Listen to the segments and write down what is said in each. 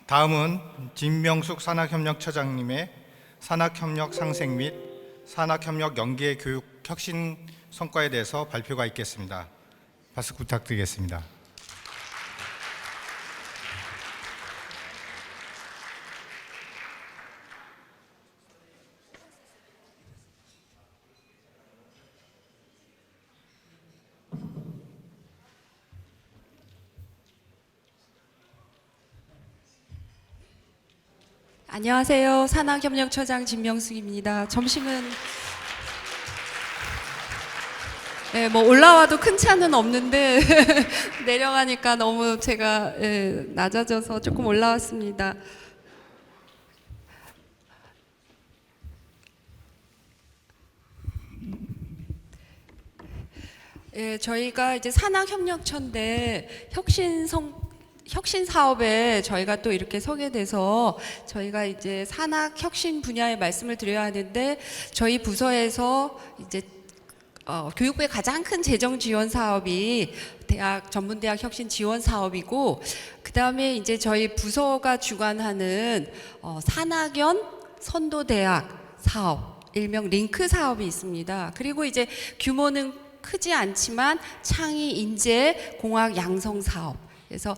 다음은 진명숙 산학협력처장님의 산학협력 상생 및 산학협력 연계 교육 혁신 성과에 대해서 발표가 있겠습니다. 박수 부탁드리겠습니다. 안녕하세요. 산학협력처장 진명숙입니다. 점심은 뭐 올라와도 큰 차는 없는데 내려가니까 너무 제가 낮아져서 조금 올라왔습니다. 저희가 이제 산학협력처인데 혁신 사업에 저희가 또 이렇게 서게 돼서 저희가 이제 산학 혁신 분야의 말씀을 드려야 하는데 저희 부서에서 이제 교육부의 가장 큰 재정 지원 사업이 전문대학 혁신 지원 사업이고, 그 다음에 이제 저희 부서가 주관하는 산학연 선도대학 사업, 일명 링크 사업이 있습니다. 그리고 이제 규모는 크지 않지만 창의 인재 공학 양성 사업. 그래서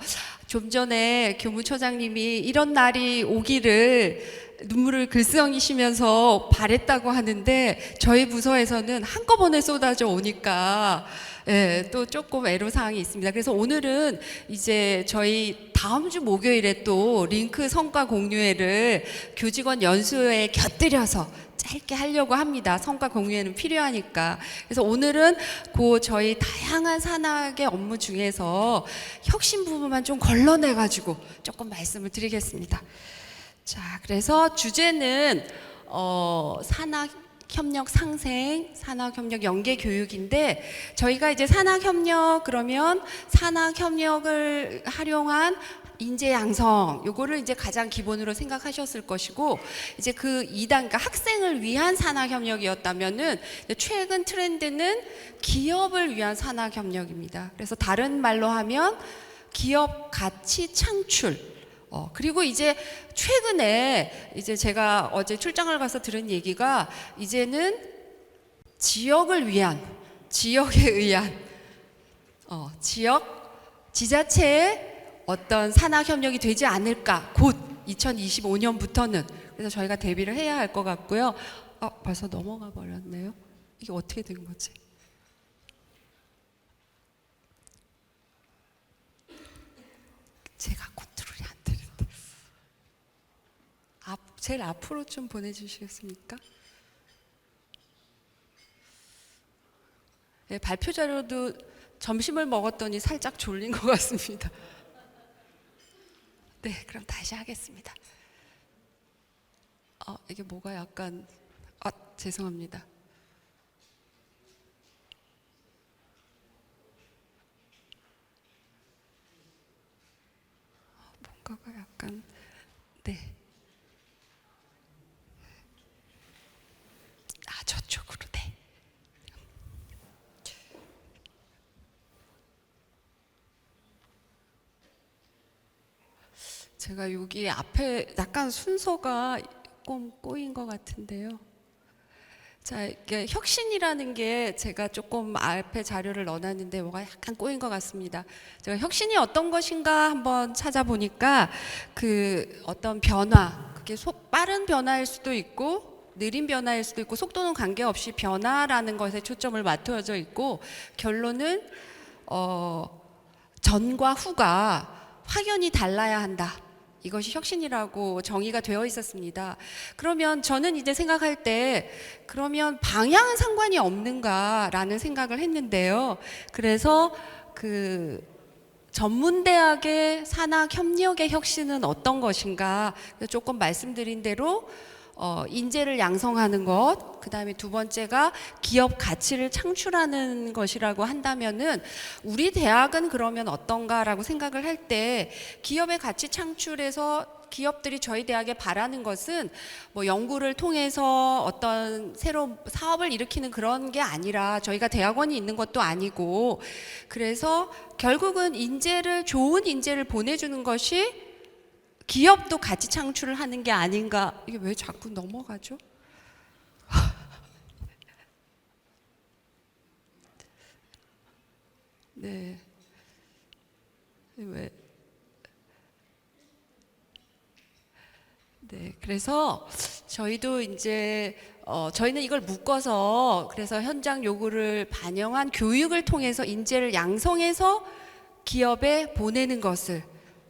좀 전에 교무처장님이 이런 날이 오기를 눈물을 글썽이시면서 바랬다고 하는데 저희 부서에서는 한꺼번에 쏟아져 오니까 또 조금 애로사항이 있습니다. 그래서 오늘은 이제 저희 다음 주 목요일에 또 링크 성과 공유회를 교직원 연수회에 곁들여서 짧게 하려고 합니다. 성과 공유회는 필요하니까. 그래서 오늘은 저희 다양한 산학의 업무 중에서 혁신 부분만 좀 걸러내가지고 조금 말씀을 드리겠습니다. 자, 그래서 주제는 산학협력 상생, 산학협력 연계 교육인데, 저희가 이제 산학협력 그러면 산학협력을 활용한 인재 양성, 요거를 이제 가장 기본으로 생각하셨을 것이고, 이제 그 2단, 그러니까 학생을 위한 산학협력이었다면은 최근 트렌드는 기업을 위한 산학협력입니다. 그래서 다른 말로 하면 기업 가치 창출. 그리고 이제 최근에 이제 제가 어제 출장을 가서 들은 얘기가 이제는 지역을 위한, 지역에 의한, 지자체의 어떤 산학협력이 되지 않을까, 곧 2025년부터는. 그래서 저희가 대비를 해야 할 것 같고요. 벌써 넘어가 버렸네요. 이게 어떻게 된 거지? 제가 컨트롤이 안 되는데. 제일 앞으로 좀 보내주시겠습니까? 네, 발표 자료도 점심을 먹었더니 살짝 졸린 것 같습니다. 네, 그럼 다시 하겠습니다. 이게 뭐가 약간, 죄송합니다. 뭔가가 약간, 네. 저쪽으로, 네. 제가 여기 앞에 약간 순서가 조금 꼬인 것 같은데요. 자, 이게 혁신이라는 게 제가 조금 앞에 자료를 넣어놨는데 뭐가 약간 꼬인 것 같습니다. 제가 혁신이 어떤 것인가 한번 찾아보니까 그 어떤 변화, 그게 빠른 변화일 수도 있고 느린 변화일 수도 있고 속도는 관계없이 변화라는 것에 초점을 맞춰져 있고, 결론은 전과 후가 확연히 달라야 한다. 이것이 혁신이라고 정의가 되어 있었습니다. 그러면 저는 이제 생각할 때 그러면 방향은 상관이 없는가라는 생각을 했는데요. 그래서 그 전문대학의 산학협력의 혁신은 어떤 것인가 조금 말씀드린 대로 인재를 양성하는 것, 그 다음에 두 번째가 기업 가치를 창출하는 것이라고 한다면은 우리 대학은 그러면 어떤가라고 생각을 할 때 기업의 가치 창출에서 기업들이 저희 대학에 바라는 것은 뭐 연구를 통해서 어떤 새로운 사업을 일으키는 그런 게 아니라 저희가 대학원이 있는 것도 아니고, 그래서 결국은 좋은 인재를 보내주는 것이 기업도 가치 창출을 하는 게 아닌가. 이게 왜 자꾸 넘어가죠? 네. 왜? 네. 그래서 저희도 이제 저희는 이걸 묶어서 그래서 현장 요구를 반영한 교육을 통해서 인재를 양성해서 기업에 보내는 것을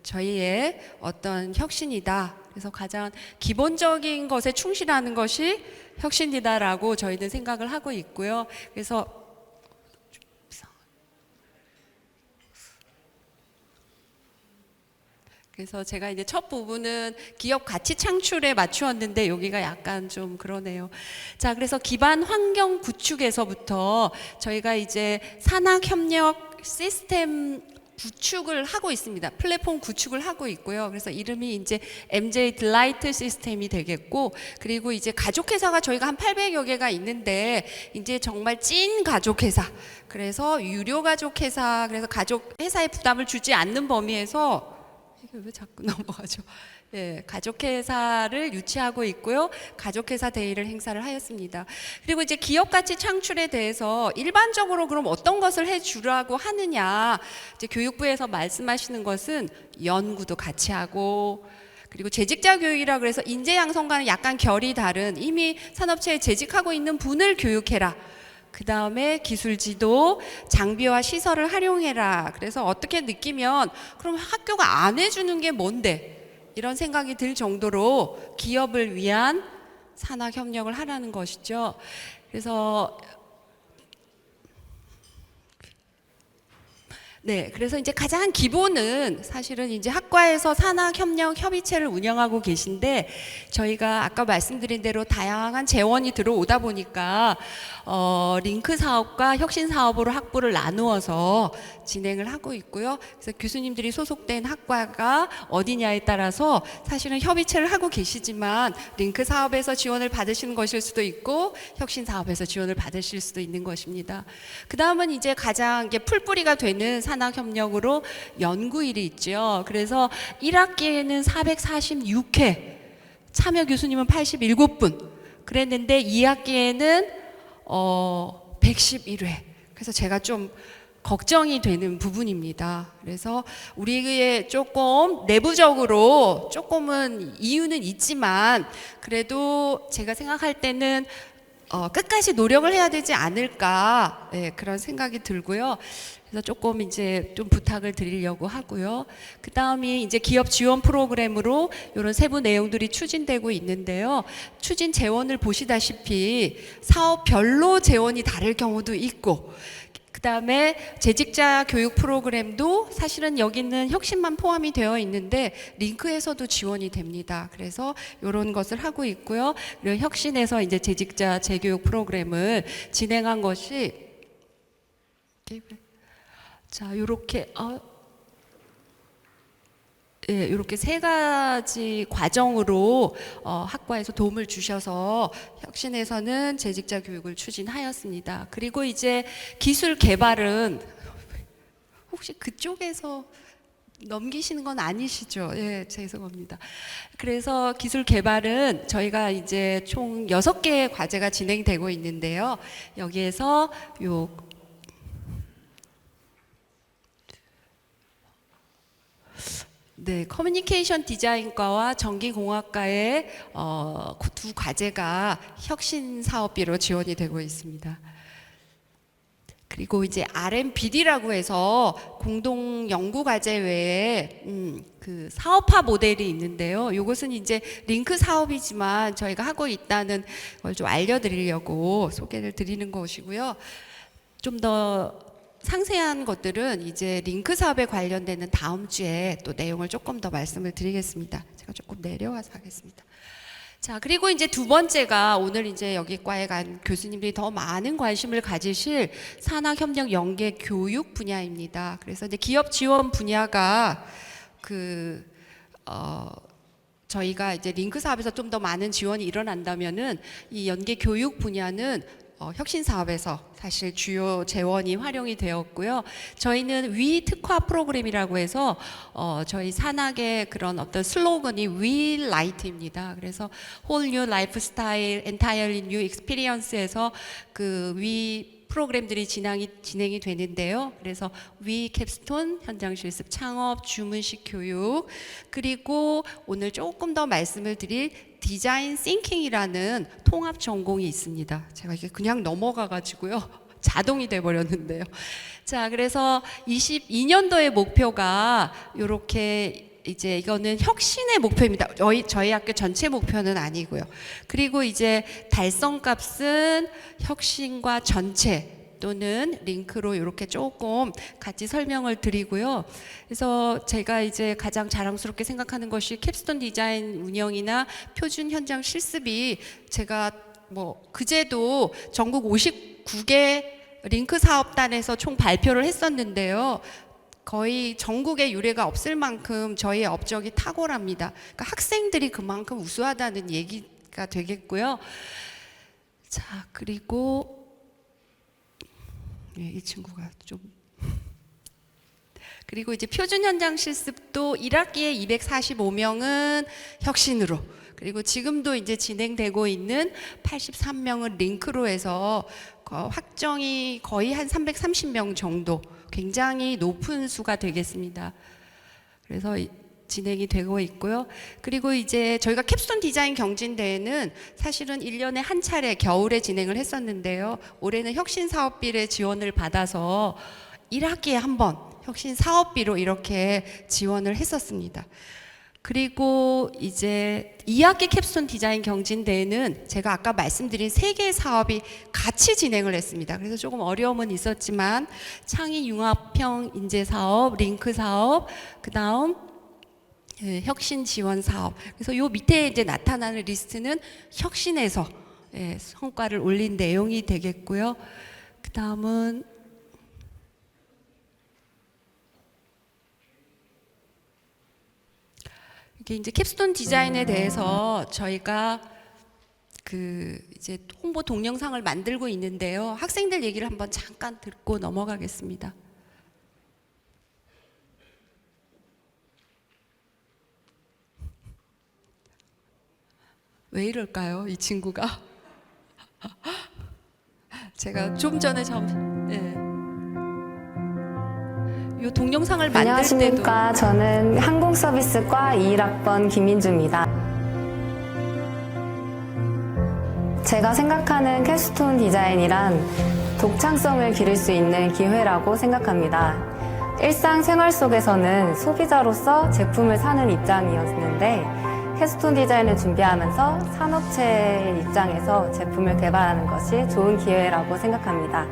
저희의 어떤 혁신이다. 그래서 가장 기본적인 것에 충실하는 것이 혁신이다라고 저희는 생각을 하고 있고요. 그래서 제가 이제 첫 부분은 기업 가치 창출에 맞추었는데 여기가 약간 좀 그러네요. 자, 그래서 기반 환경 구축에서부터 저희가 이제 산학 협력 시스템 구축을 하고 있습니다. 플랫폼 구축을 하고 있고요. 그래서 이름이 이제 MJ 딜라이트 시스템이 되겠고, 그리고 이제 가족회사가 저희가 한 800여 개가 있는데 이제 정말 찐 가족회사, 그래서 유료 가족회사, 그래서 가족회사에 부담을 주지 않는 범위에서 이게 왜 자꾸 넘어가죠? 예, 가족회사를 유치하고 있고요. 가족회사 데이를 행사를 하였습니다. 그리고 이제 기업가치 창출에 대해서 일반적으로 그럼 어떤 것을 해주라고 하느냐? 이제 교육부에서 말씀하시는 것은 연구도 같이 하고, 그리고 재직자 교육이라 그래서 인재 양성과는 약간 결이 다른 이미 산업체에 재직하고 있는 분을 교육해라. 그 다음에 기술 지도, 장비와 시설을 활용해라. 그래서 어떻게 느끼면 그럼 학교가 안 해주는 게 뭔데? 이런 생각이 들 정도로 기업을 위한 산학 협력을 하라는 것이죠. 그래서 네, 그래서 이제 가장 기본은 사실은 이제 학과에서 산학협력 협의체를 운영하고 계신데 저희가 아까 말씀드린 대로 다양한 재원이 들어오다 보니까 링크 사업과 혁신 사업으로 학부를 나누어서 진행을 하고 있고요. 그래서 교수님들이 소속된 학과가 어디냐에 따라서 사실은 협의체를 하고 계시지만 링크 사업에서 지원을 받으시는 것일 수도 있고 혁신 사업에서 지원을 받으실 수도 있는 것입니다. 그 다음은 이제 가장 이게 풀뿌리가 되는 산학협력으로 연구일이 있죠. 그래서 1학기에는 446회, 참여 교수님은 87분 그랬는데 2학기에는 111회. 그래서 제가 좀 걱정이 되는 부분입니다. 그래서 우리의 조금 내부적으로 조금은 이유는 있지만 그래도 제가 생각할 때는 끝까지 노력을 해야 되지 않을까, 네, 그런 생각이 들고요. 그래서 조금 이제 좀 부탁을 드리려고 하고요. 그 다음이 이제 기업 지원 프로그램으로 이런 세부 내용들이 추진되고 있는데요. 추진 재원을 보시다시피 사업별로 재원이 다를 경우도 있고, 그 다음에 재직자 교육 프로그램도 사실은 여기는 혁신만 포함이 되어 있는데 링크에서도 지원이 됩니다. 그래서 이런 것을 하고 있고요. 그리고 혁신에서 이제 재직자 재교육 프로그램을 진행한 것이 자, 요렇게 예, 이렇게 세 가지 과정으로 학과에서 도움을 주셔서 혁신에서는 재직자 교육을 추진하였습니다. 그리고 이제 기술 개발은 혹시 그쪽에서 넘기시는 건 아니시죠? 예, 죄송합니다. 그래서 기술 개발은 저희가 이제 총 6개의 과제가 진행되고 있는데요. 여기에서 네, 커뮤니케이션 디자인과와 전기공학과의 두 과제가 혁신 사업비로 지원이 되고 있습니다. 그리고 이제 R&BD라고 해서 공동 연구 과제 외에 그 사업화 모델이 있는데요. 이것은 이제 링크 사업이지만 저희가 하고 있다는 걸 좀 알려드리려고 소개를 드리는 것이고요. 좀 더 상세한 것들은 이제 링크 사업에 관련되는 다음 주에 또 내용을 조금 더 말씀을 드리겠습니다. 제가 조금 내려와서 하겠습니다. 자, 그리고 이제 두 번째가 오늘 이제 여기 과에 간 교수님들이 더 많은 관심을 가지실 산학협력 연계 교육 분야입니다. 그래서 이제 기업 지원 분야가 저희가 이제 링크 사업에서 좀 더 많은 지원이 일어난다면은 이 연계 교육 분야는 혁신 사업에서 사실 주요 재원이 활용이 되었고요. 저희는 위 특화 프로그램이라고 해서 저희 산학의 그런 어떤 슬로건이 We Light입니다. 그래서 Whole New Lifestyle, Entirely New Experience에서 그 위 프로그램들이 진행이 되는데요. 그래서 위 캡스톤, 현장 실습 창업, 주문식 교육, 그리고 오늘 조금 더 말씀을 드릴 디자인 싱킹이라는 통합 전공이 있습니다. 제가 이게 그냥 넘어가가지고요. 자동이 돼 버렸는데요. 자, 그래서 22년도의 목표가 이렇게 이제 이거는 혁신의 목표입니다. 저희 학교 전체 목표는 아니고요. 그리고 이제 달성값은 혁신과 전체 또는 링크로 이렇게 조금 같이 설명을 드리고요. 그래서 제가 이제 가장 자랑스럽게 생각하는 것이 캡스톤 디자인 운영이나 표준 현장 실습이 제가 뭐 그제도 전국 59개 링크 사업단에서 총 발표를 했었는데요. 거의 전국에 유례가 없을 만큼 저희의 업적이 탁월합니다. 그러니까 학생들이 그만큼 우수하다는 얘기가 되겠고요. 자, 그리고 이 친구가 좀 그리고 이제 표준 현장 실습도 1학기에 245명은 혁신으로, 그리고 지금도 이제 진행되고 있는 83명은 링크로 해서 확정이 거의 한 330명 정도, 굉장히 높은 수가 되겠습니다. 그래서 진행이 되고 있고요. 그리고 이제 저희가 캡스톤 디자인 경진대회는 사실은 1년에 한 차례 겨울에 진행을 했었는데요. 올해는 혁신 사업비를 지원을 받아서 1학기에 한 번 혁신 사업비로 이렇게 지원을 했었습니다. 그리고 이제 2학기 캡스톤 디자인 경진대회는 제가 아까 말씀드린 3개의 사업이 같이 진행을 했습니다. 그래서 조금 어려움은 있었지만 창의 융합형 인재 사업, 링크 사업, 그다음 혁신 지원 사업. 그래서 요 밑에 이제 나타나는 리스트는 혁신에서 성과를 올린 내용이 되겠고요. 그다음은 이게 이제 캡스톤 디자인에 대해서 저희가 이제 홍보 동영상을 만들고 있는데요. 학생들 얘기를 한번 잠깐 듣고 넘어가겠습니다. 왜 이럴까요, 이 친구가? 제가 좀 전에 이 동영상을 만들 때도 안녕하십니까. 저는 항공서비스과 21학번 김민주입니다. 제가 생각하는 캡스톤 디자인이란 독창성을 기를 수 있는 기회라고 생각합니다. 일상생활 속에서는 소비자로서 제품을 사는 입장이었는데 캡스톤 디자인을 준비하면서 산업체의 입장에서 제품을 개발하는 것이 좋은 기회라고 생각합니다.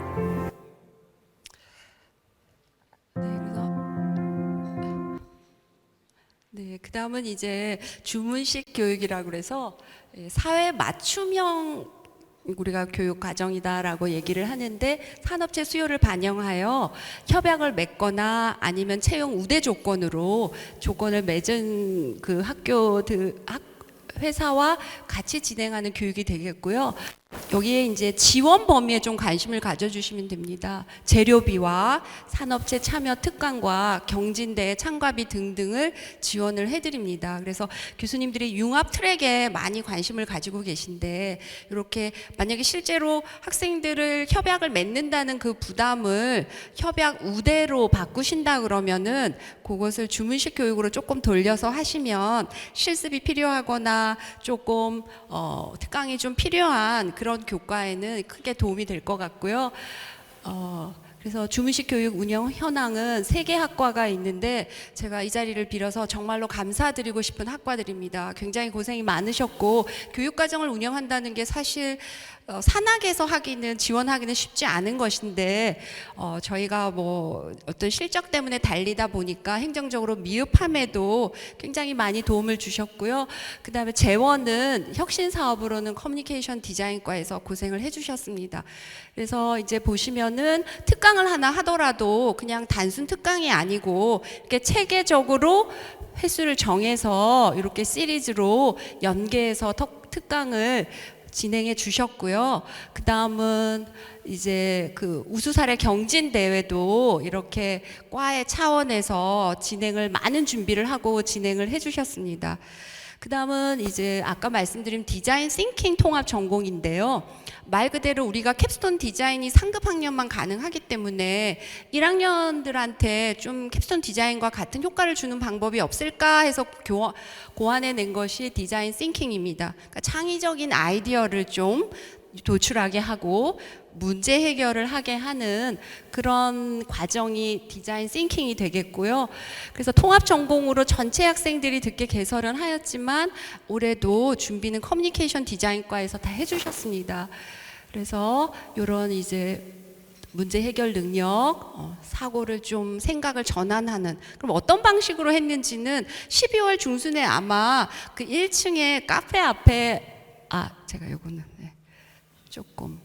그 다음은 이제 주문식 교육이라고 그래서 사회 맞춤형 우리가 교육 과정이다라고 얘기를 하는데, 산업체 수요를 반영하여 협약을 맺거나 아니면 채용 우대 조건으로 조건을 맺은 그 회사와 같이 진행하는 교육이 되겠고요. 여기에 이제 지원 범위에 좀 관심을 가져주시면 됩니다. 재료비와 산업체 참여 특강과 경진대회 참가비 등등을 지원을 해드립니다. 그래서 교수님들이 융합 트랙에 많이 관심을 가지고 계신데, 이렇게 만약에 실제로 학생들을 협약을 맺는다는 그 부담을 협약 우대로 바꾸신다 그러면은 그것을 주문식 교육으로 조금 돌려서 하시면 실습이 필요하거나 조금 특강이 좀 필요한 그런 교과에는 크게 도움이 될 것 같고요. 그래서 주문식 교육 운영 현황은 3개 학과가 있는데, 제가 이 자리를 빌어서 정말로 감사드리고 싶은 학과들입니다. 굉장히 고생이 많으셨고, 교육과정을 운영한다는 게 사실 산학에서 지원하기는 쉽지 않은 것인데, 저희가 뭐 어떤 실적 때문에 달리다 보니까 행정적으로 미흡함에도 굉장히 많이 도움을 주셨고요. 그 다음에 재원은 혁신 사업으로는 커뮤니케이션 디자인과에서 고생을 해주셨습니다. 그래서 이제 보시면은 특강을 하나 하더라도 그냥 단순 특강이 아니고 이렇게 체계적으로 횟수를 정해서 이렇게 시리즈로 연계해서 특강을 진행해 주셨고요. 그 다음은 이제 그 우수사례 경진 대회도 이렇게 과의 차원에서 많은 준비를 하고 진행을 해 주셨습니다. 그 다음은 이제 아까 말씀드린 디자인 싱킹 통합 전공인데요. 말 그대로 우리가 캡스톤 디자인이 상급 학년만 가능하기 때문에 1학년들한테 좀 캡스톤 디자인과 같은 효과를 주는 방법이 없을까 해서 고안해낸 것이 디자인 싱킹입니다. 그러니까 창의적인 아이디어를 좀 도출하게 하고 문제 해결을 하게 하는 그런 과정이 디자인 싱킹이 되겠고요. 그래서 통합 전공으로 전체 학생들이 듣게 개설은 하였지만 올해도 준비는 커뮤니케이션 디자인과에서 다 해주셨습니다. 그래서 이런 이제 문제 해결 능력, 사고를 좀 생각을 전환하는, 그럼 어떤 방식으로 했는지는 12월 중순에 아마 그 1층에 카페 앞에 제가 요거는 조금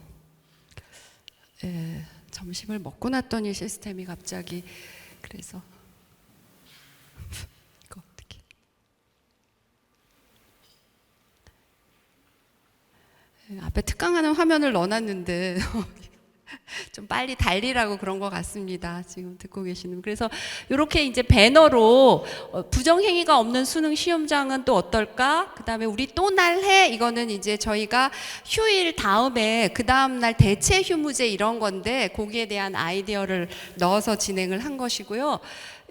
점심을 먹고 났더니 시스템이 갑자기 그래서 이거 어떻게 앞에 특강하는 화면을 넣어놨는데 좀 빨리 달리라고 그런 것 같습니다. 지금 듣고 계시는. 그래서 이렇게 이제 배너로 부정행위가 없는 수능 시험장은 또 어떨까? 그 다음에 우리 또 날해 이거는 이제 저희가 휴일 다음에 그 다음 날 대체 휴무제 이런 건데 거기에 대한 아이디어를 넣어서 진행을 한 것이고요.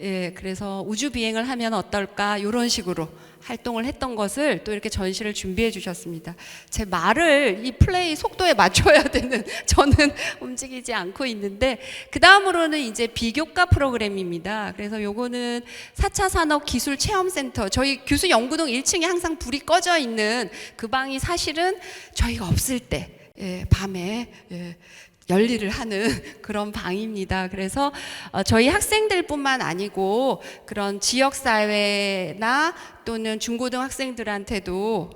예, 그래서 우주 비행을 하면 어떨까? 이런 식으로 활동을 했던 것을 또 이렇게 전시를 준비해 주셨습니다. 제 말을 이 플레이 속도에 맞춰야 되는 저는 움직이지 않고 있는데 그 다음으로는 이제 비교과 프로그램입니다. 그래서 요거는 4차 산업기술체험센터 저희 교수 연구동 1층에 항상 불이 꺼져 있는 그 방이 사실은 저희가 없을 때 밤에 열일을 하는 그런 방입니다. 그래서 저희 학생들뿐만 아니고 그런 지역사회나 또는 중고등학생들한테도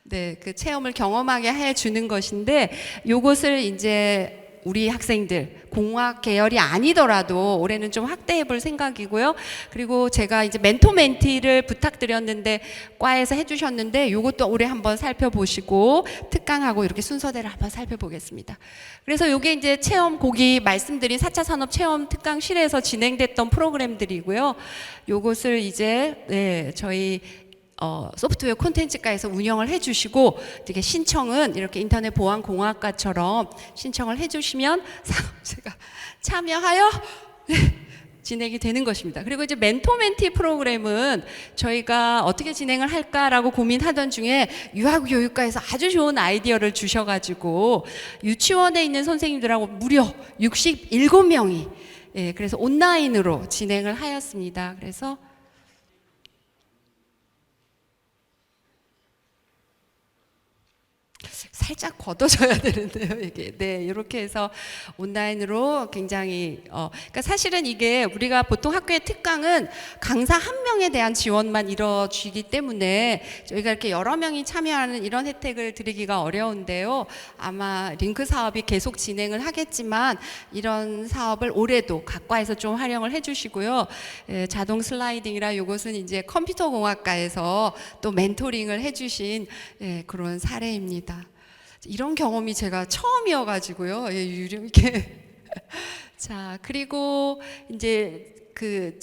그 체험을 경험하게 해주는 것인데 요것을 이제 우리 학생들 공학 계열이 아니더라도 올해는 좀 확대해 볼 생각이고요. 그리고 제가 이제 멘토 멘티를 부탁드렸는데 과에서 해주셨는데 요것도 올해 한번 살펴보시고 특강하고 이렇게 순서대로 한번 살펴보겠습니다. 그래서 요게 이제 체험 고기 말씀드린 4차 산업 체험 특강실에서 진행됐던 프로그램들이고요. 요것을 이제 저희 소프트웨어 콘텐츠과에서 운영을 해주시고 되게 신청은 이렇게 인터넷 보안공학과처럼 신청을 해주시면 산업체가 참여하여 진행이 되는 것입니다. 그리고 이제 멘토 멘티 프로그램은 저희가 어떻게 진행을 할까라고 고민하던 중에 유아교육과에서 아주 좋은 아이디어를 주셔가지고 유치원에 있는 선생님들하고 무려 67명이 그래서 온라인으로 진행을 하였습니다. 그래서 살짝 걷어져야 되는데요, 이게. 이렇게 해서 온라인으로 굉장히, 그러니까 사실은 이게 우리가 보통 학교의 특강은 강사 한 명에 대한 지원만 이루어지기 때문에 저희가 이렇게 여러 명이 참여하는 이런 혜택을 드리기가 어려운데요. 아마 링크 사업이 계속 진행을 하겠지만 이런 사업을 올해도 각 과에서 좀 활용을 해주시고요. 자동 슬라이딩이라 이것은 이제 컴퓨터 공학과에서 또 멘토링을 해주신 그런 사례입니다. 이런 경험이 제가 처음이어가지고요. 이렇게. 자, 그리고 이제 그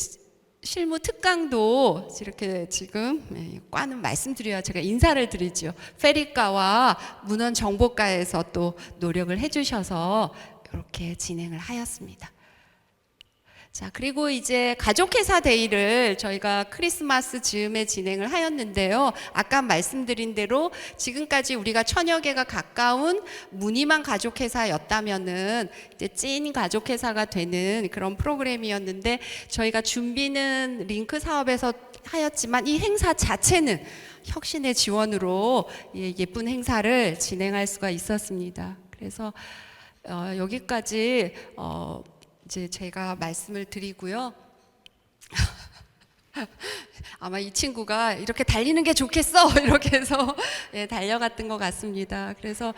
실무 특강도 이렇게 지금 과는 말씀드려야 제가 인사를 드리죠. 페리과와 문헌정보과에서 또 노력을 해주셔서 이렇게 진행을 하였습니다. 자, 그리고 이제 가족회사 데이를 저희가 크리스마스 즈음에 진행을 하였는데요. 아까 말씀드린 대로 지금까지 우리가 1000여 개가 가까운 무늬만 가족회사였다면은 이제 찐 가족회사가 되는 그런 프로그램이었는데 저희가 준비는 링크 사업에서 하였지만 이 행사 자체는 혁신의 지원으로 예쁜 행사를 진행할 수가 있었습니다. 그래서 여기까지 이제 제가 말씀을 드리고요. 아마 이 친구가 이렇게 달리는 게 좋겠어 이렇게 해서 달려갔던 것 같습니다. 그래서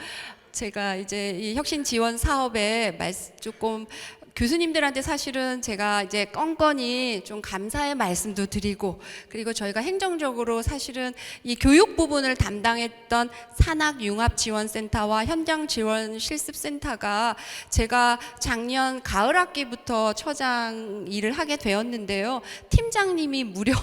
제가 이제 이 혁신 지원 사업에 조금 교수님들한테 사실은 제가 이제 건건이 좀 감사의 말씀도 드리고, 그리고 저희가 행정적으로 사실은 이 교육 부분을 담당했던 산학융합지원센터와 현장지원실습센터가 제가 작년 가을 학기부터 처장 일을 하게 되었는데요. 팀장님이 무려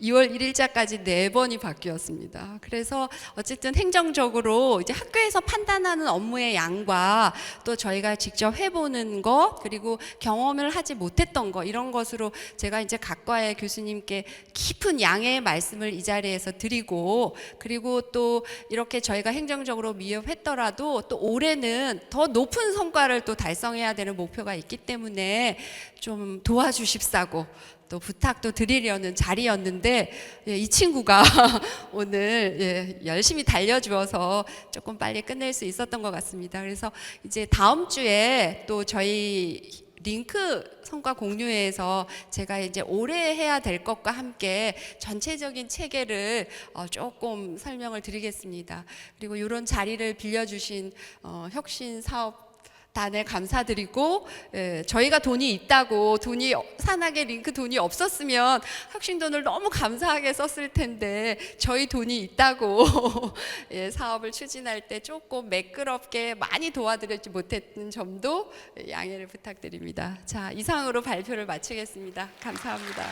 2월 1일자까지 4번이 바뀌었습니다. 그래서 어쨌든 행정적으로 이제 학교에서 판단하는 업무의 양과 또 저희가 직접 해보는 것, 그리고 경험을 하지 못했던 것, 이런 것으로 제가 이제 각과의 교수님께 깊은 양해의 말씀을 이 자리에서 드리고, 그리고 또 이렇게 저희가 행정적으로 미흡했더라도 또 올해는 더 높은 성과를 또 달성해야 되는 목표가 있기 때문에 좀 도와주십사고 또 부탁도 드리려는 자리였는데, 이 친구가 오늘 열심히 달려주어서 조금 빨리 끝낼 수 있었던 것 같습니다. 그래서 이제 다음 주에 또 저희 링크 성과 공유회에서 제가 이제 올해 해야 될 것과 함께 전체적인 체계를 조금 설명을 드리겠습니다. 그리고 이런 자리를 빌려주신 혁신 사업 단에 감사드리고, 저희가 돈이 있다고, 산학의 링크 돈이 없었으면 혁신돈을 너무 감사하게 썼을 텐데, 저희 돈이 있다고 사업을 추진할 때 조금 매끄럽게 많이 도와드리지 못했던 점도 양해를 부탁드립니다. 자, 이상으로 발표를 마치겠습니다. 감사합니다.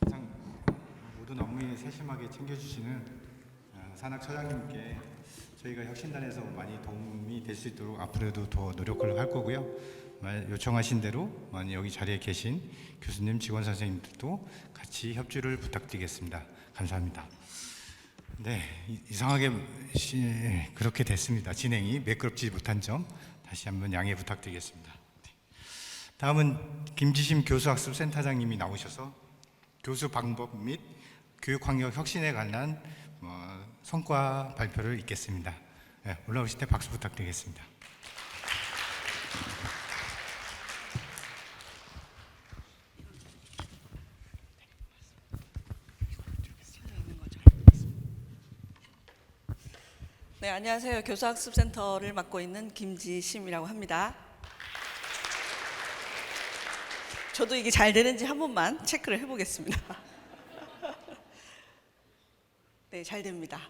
항상 모든 업무에 세심하게 챙겨주시는 산학처장님께 저희가 혁신단에서 많이 도움이 될 수 있도록 앞으로도 더 노력을 할 거고요. 요청하신 대로 여기 자리에 계신 교수님, 직원 선생님들도 같이 협조를 부탁드리겠습니다. 감사합니다. 네, 이상하게 그렇게 됐습니다. 진행이 매끄럽지 못한 점 다시 한번 양해 부탁드리겠습니다. 다음은 김지심 교수학습센터장님이 나오셔서 교수 방법 및 교육 환경 혁신에 관한 성과 발표를 읽겠습니다. 네, 올라오실 때 박수 부탁드리겠습니다. 네, 안녕하세요. 교수학습센터를 맡고 있는 김지심이라고 합니다. 저도 이게 잘 되는지 한 번만 체크를 해보겠습니다. 네, 잘 됩니다.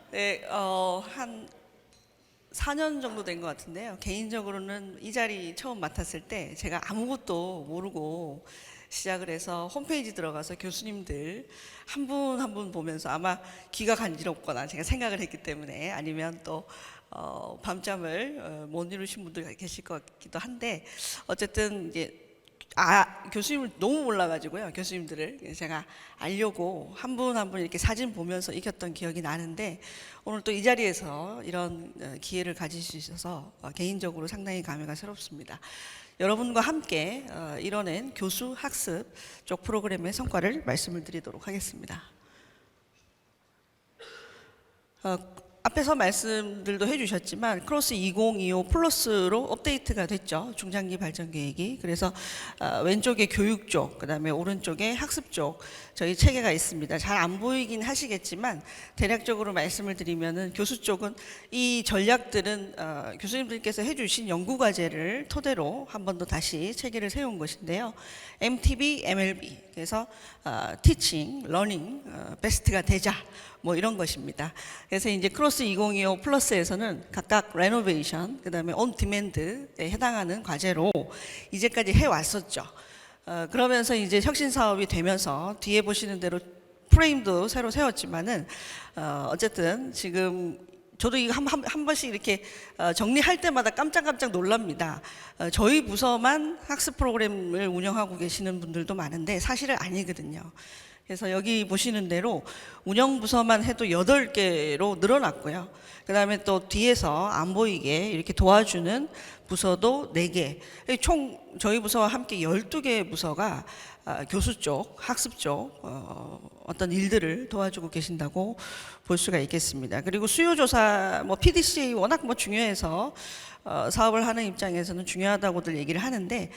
네, 한 4년 정도 된 것 같은데요. 개인적으로는 이 자리 처음 맡았을 때 제가 아무것도 모르고 시작을 해서 홈페이지 들어가서 교수님들 한 분 한 분 보면서 아마 귀가 간지럽거나 제가 생각을 했기 때문에, 아니면 또 밤잠을 못 이루신 분들 계실 것 같기도 한데, 어쨌든 이제 교수님을 너무 몰라가지고요. 교수님들을 제가 알려고 한 분 한 분 이렇게 사진 보면서 익혔던 기억이 나는데, 오늘 또 이 자리에서 이런 기회를 가질 수 있어서 개인적으로 상당히 감회가 새롭습니다. 여러분과 함께 이뤄낸 교수 학습 쪽 프로그램의 성과를 말씀을 드리도록 하겠습니다. 앞에서 말씀들도 해주셨지만 크로스 2025 플러스로 업데이트가 됐죠. 중장기 발전 계획이. 그래서 왼쪽에 교육 쪽, 그다음에 오른쪽에 학습 쪽 저희 체계가 있습니다. 잘 안 보이긴 하시겠지만 대략적으로 말씀을 드리면은, 교수 쪽은 이 전략들은 교수님들께서 해주신 연구 과제를 토대로 한 번 더 다시 체계를 세운 것인데요. MTB, MLB, 그래서 Teaching, Learning, 베스트가 되자, 뭐 이런 것입니다. 그래서 이제 크로스 2025 플러스에서는 각각 레노베이션, 그다음에 온 디맨드에 해당하는 과제로 이제까지 해왔었죠. 그러면서 이제 혁신 사업이 되면서 뒤에 보시는 대로 프레임도 새로 세웠지만은 어쨌든 지금 저도 이거 한 번씩 이렇게 정리할 때마다 깜짝깜짝 놀랍니다. 저희 부서만 학습 프로그램을 운영하고 계시는 분들도 많은데 사실은 아니거든요. 그래서 여기 보시는 대로 운영부서만 해도 8개로 늘어났고요. 그 다음에 또 뒤에서 안 보이게 이렇게 도와주는 부서도 4개. 총 저희 부서와 함께 12개 부서가 교수 쪽, 학습 쪽 어떤 일들을 도와주고 계신다고 볼 수가 있겠습니다. 그리고 수요조사, PDCA 워낙 중요해서 사업을 하는 입장에서는 중요하다고들 얘기를 하는데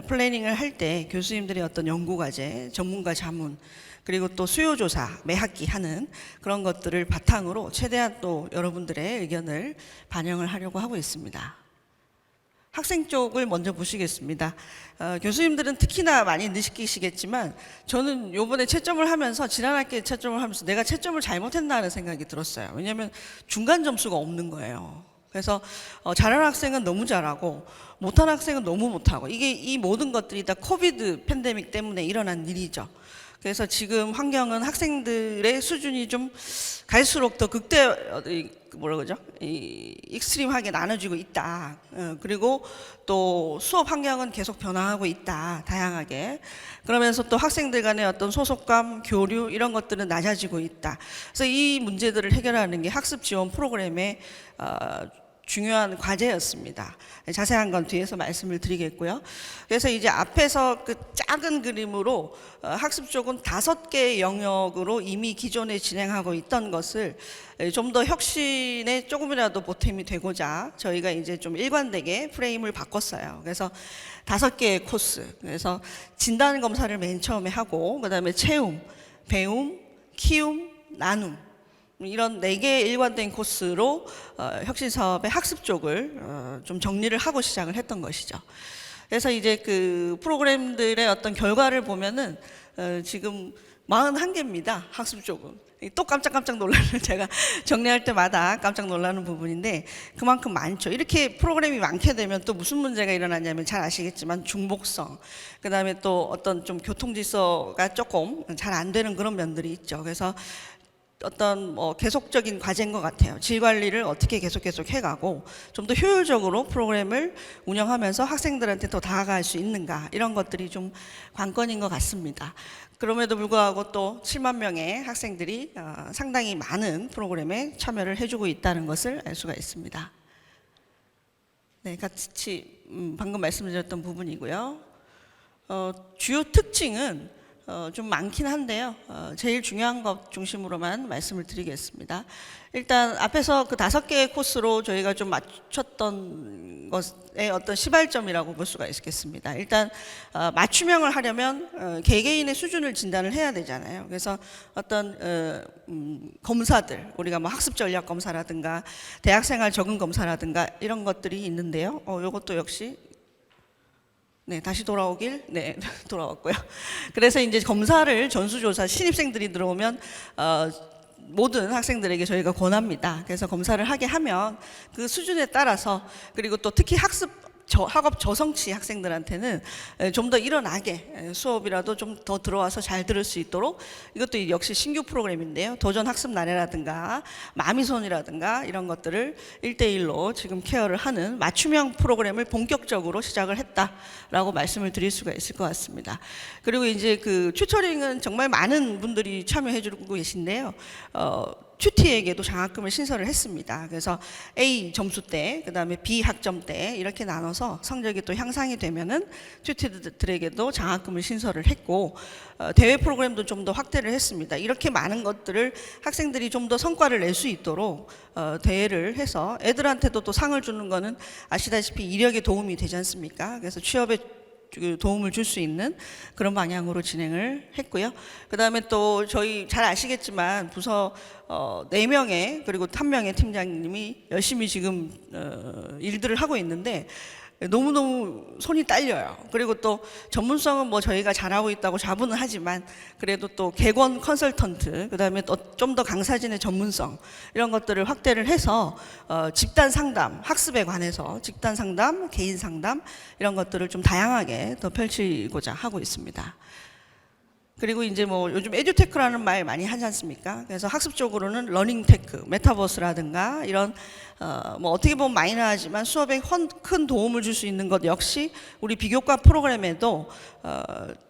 플래닝을 할 때 교수님들의 어떤 연구과제, 전문가 자문, 그리고 또 수요조사 매 학기 하는 그런 것들을 바탕으로 최대한 또 여러분들의 의견을 반영을 하려고 하고 있습니다. 학생 쪽을 먼저 보시겠습니다. 교수님들은 특히나 많이 느끼시겠지만 저는 요번에 채점을 하면서 지난 학기에 채점을 하면서 내가 채점을 잘못했나라는 생각이 들었어요. 왜냐하면 중간 점수가 없는 거예요. 그래서 잘하는 학생은 너무 잘하고 못하는 학생은 너무 못하고 이 모든 것들이 다 코비드 팬데믹 때문에 일어난 일이죠. 그래서 지금 환경은 학생들의 수준이 좀 갈수록 더 익스트림하게 나눠지고 있다. 그리고 또 수업 환경은 계속 변화하고 있다. 다양하게. 그러면서 또 학생들 간의 어떤 소속감, 교류 이런 것들은 낮아지고 있다. 그래서 이 문제들을 해결하는 게 학습 지원 프로그램의 중요한 과제였습니다. 자세한 건 뒤에서 말씀을 드리겠고요. 그래서 이제 앞에서 그 작은 그림으로 학습 쪽은 5개의 영역으로 이미 기존에 진행하고 있던 것을 좀 더 혁신에 조금이라도 보탬이 되고자 저희가 이제 좀 일관되게 프레임을 바꿨어요. 그래서 5개의 코스, 그래서 진단 검사를 맨 처음에 하고 그다음에 체움, 배움, 키움, 나눔 이런 4개의 일관된 코스로 혁신 사업의 학습 쪽을 좀 정리를 하고 시작을 했던 것이죠. 그래서 이제 그 프로그램들의 어떤 결과를 보면은 지금 41개입니다. 학습 쪽은. 또 깜짝 놀라는, 제가 정리할 때마다 깜짝 놀라는 부분인데 그만큼 많죠. 이렇게 프로그램이 많게 되면 또 무슨 문제가 일어나냐면 잘 아시겠지만 중복성, 그 다음에 또 어떤 좀 교통질서가 조금 잘 안 되는 그런 면들이 있죠. 그래서 어떤 계속적인 과제인 것 같아요. 질 관리를 어떻게 계속 해가고 좀 더 효율적으로 프로그램을 운영하면서 학생들한테 더 다가갈 수 있는가, 이런 것들이 좀 관건인 것 같습니다. 그럼에도 불구하고 또 7만 명의 학생들이 상당히 많은 프로그램에 참여를 해주고 있다는 것을 알 수가 있습니다. 네, 같이 방금 말씀드렸던 부분이고요. 주요 특징은 좀 많긴 한데요. 제일 중요한 것 중심으로만 말씀을 드리겠습니다. 일단 앞에서 그 5개의 코스로 저희가 좀 맞췄던 것의 어떤 시발점이라고 볼 수가 있겠습니다. 일단 맞춤형을 하려면 개개인의 수준을 진단을 해야 되잖아요. 그래서 어떤 검사들, 우리가 학습 전략 검사라든가 대학생활 적응 검사라든가 이런 것들이 있는데요. 이것도 역시 네, 다시 돌아오길. 네, 돌아왔고요. 그래서 이제 검사를 전수조사 신입생들이 들어오면 모든 학생들에게 저희가 권합니다. 그래서 검사를 하게 하면 그 수준에 따라서, 그리고 또 특히 학업 저성치 학생들한테는 좀 더 일어나게 수업이라도 좀 더 들어와서 잘 들을 수 있도록, 이것도 역시 신규 프로그램인데요. 도전 학습 나래라든가 마미손이라든가 이런 것들을 1대1로 지금 케어를 하는 맞춤형 프로그램을 본격적으로 시작을 했다라고 말씀을 드릴 수가 있을 것 같습니다. 그리고 이제 그 튜터링은 정말 많은 분들이 참여해 주고 계신데요. 튜티에게도 장학금을 신설을 했습니다. 그래서 A 점수대, 그 다음에 B 학점대 이렇게 나눠서 성적이 또 향상이 되면은 튜티들에게도 장학금을 신설을 했고, 대회 프로그램도 좀 더 확대를 했습니다. 이렇게 많은 것들을 학생들이 좀 더 성과를 낼 수 있도록 대회를 해서 애들한테도 또 상을 주는 거는 아시다시피 이력에 도움이 되지 않습니까? 그래서 취업에 도움을 줄 수 있는 그런 방향으로 진행을 했고요. 그 다음에 또 저희 잘 아시겠지만 부서 4명의 그리고 1명의 팀장님이 열심히 지금 일들을 하고 있는데 너무너무 손이 딸려요. 그리고 또 전문성은 저희가 잘하고 있다고 자부는 하지만 그래도 또 객원 컨설턴트, 그 다음에 또 좀 더 강사진의 전문성 이런 것들을 확대를 해서 집단 상담, 학습에 관해서 집단 상담, 개인 상담 이런 것들을 좀 다양하게 더 펼치고자 하고 있습니다. 그리고 이제 요즘 에듀테크라는 말 많이 하지 않습니까? 그래서 학습적으로는 러닝테크, 메타버스라든가 이런 어떻게 보면 마이너하지만 수업에 큰 도움을 줄 수 있는 것 역시 우리 비교과 프로그램에도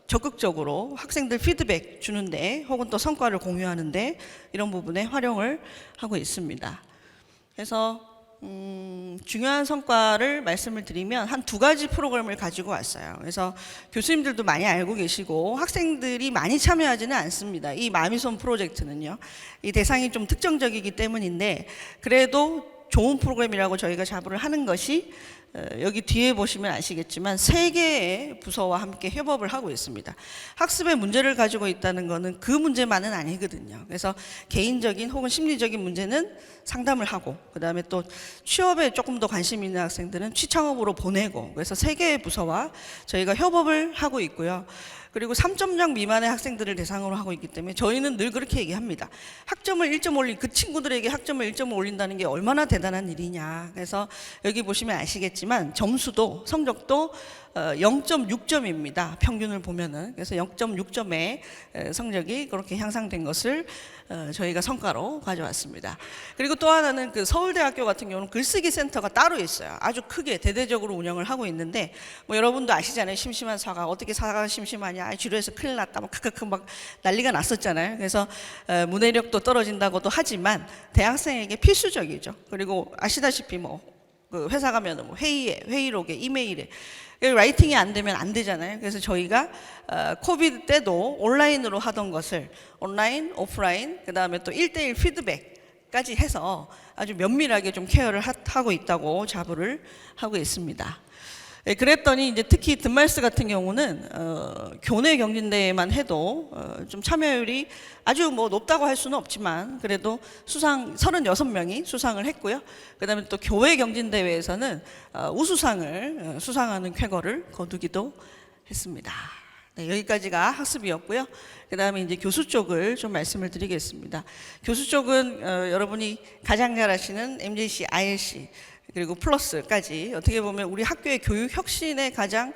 적극적으로 학생들 피드백 주는데 혹은 또 성과를 공유하는데 이런 부분에 활용을 하고 있습니다. 그래서 중요한 성과를 말씀을 드리면 한 2가지 프로그램을 가지고 왔어요. 그래서 교수님들도 많이 알고 계시고 학생들이 많이 참여하지는 않습니다. 이 마미손 프로젝트는요. 이 대상이 좀 특정적이기 때문인데 그래도 좋은 프로그램이라고 저희가 자부를 하는 것이 여기 뒤에 보시면 아시겠지만 3개의 부서와 함께 협업을 하고 있습니다. 학습의 문제를 가지고 있다는 것은 그 문제만은 아니거든요. 그래서 개인적인 혹은 심리적인 문제는 상담을 하고 그다음에 또 취업에 조금 더 관심 있는 학생들은 취창업으로 보내고 그래서 3개의 부서와 저희가 협업을 하고 있고요. 그리고 3.0 미만의 학생들을 대상으로 하고 있기 때문에 저희는 늘 그렇게 얘기합니다. 학점을 1점 올린 그 친구들에게 학점을 1점을 올린다는 게 얼마나 대단한 일이냐. 그래서 여기 보시면 아시겠지만 점수도 성적도 0.6점입니다. 평균을 보면은. 그래서 0.6점의 성적이 그렇게 향상된 것을 저희가 성과로 가져왔습니다. 그리고 또 하나는 그 서울대학교 같은 경우는 글쓰기 센터가 따로 있어요. 아주 크게 대대적으로 운영을 하고 있는데 뭐 여러분도 아시잖아요. 심심한 사과 어떻게 사과가 심심하냐. 아, 지루해서 큰일 났다. 막 크크크 막 난리가 났었잖아요. 그래서 문해력도 떨어진다고도 하지만 대학생에게 필수적이죠. 그리고 아시다시피 뭐 그 회사 가면은 뭐 회의록에 이메일에 라이팅이 안 되면 안 되잖아요. 그래서 저희가 코비드 때도 온라인으로 하던 것을 온라인, 오프라인, 그 다음에 또 1대1 피드백까지 해서 아주 면밀하게 좀 케어를 하고 있다고 자부를 하고 있습니다. 그랬더니 이제 특히 든말스 같은 경우는 교내 경진대회만 해도 좀 참여율이 아주 뭐 높다고 할 수는 없지만 그래도 수상 36명이 수상을 했고요. 그다음에 또 교회 경진대회에서는 우수상을 수상하는 쾌거를 거두기도 했습니다. 네, 여기까지가 학습이었고요. 그다음에 이제 교수 쪽을 좀 말씀을 드리겠습니다. 교수 쪽은 여러분이 가장 잘 아시는 MJC, ILC 그리고 플러스까지 어떻게 보면 우리 학교의 교육 혁신의 가장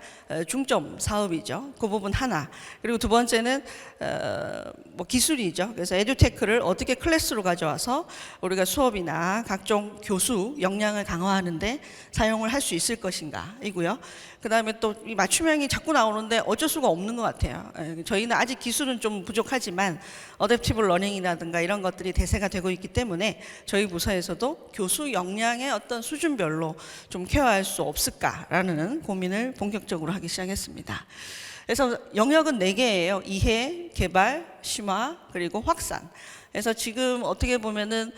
중점 사업이죠. 그 부분 하나. 그리고 두 번째는 뭐 기술이죠. 그래서 에듀테크를 어떻게 클래스로 가져와서 우리가 수업이나 각종 교수 역량을 강화하는데 사용을 할 수 있을 것인가이고요. 그다음에 또 이 맞춤형이 자꾸 나오는데 어쩔 수가 없는 것 같아요. 저희는 아직 기술은 좀 부족하지만 어댑티브 러닝이라든가 이런 것들이 대세가 되고 있기 때문에 저희 부서에서도 교수 역량의 어떤 수준별로 좀 케어할 수 없을까라는 고민을 본격적으로 하기 시작했습니다. 그래서 영역은 4개예요. 이해, 개발, 심화, 그리고 확산. 그래서 지금 어떻게 보면은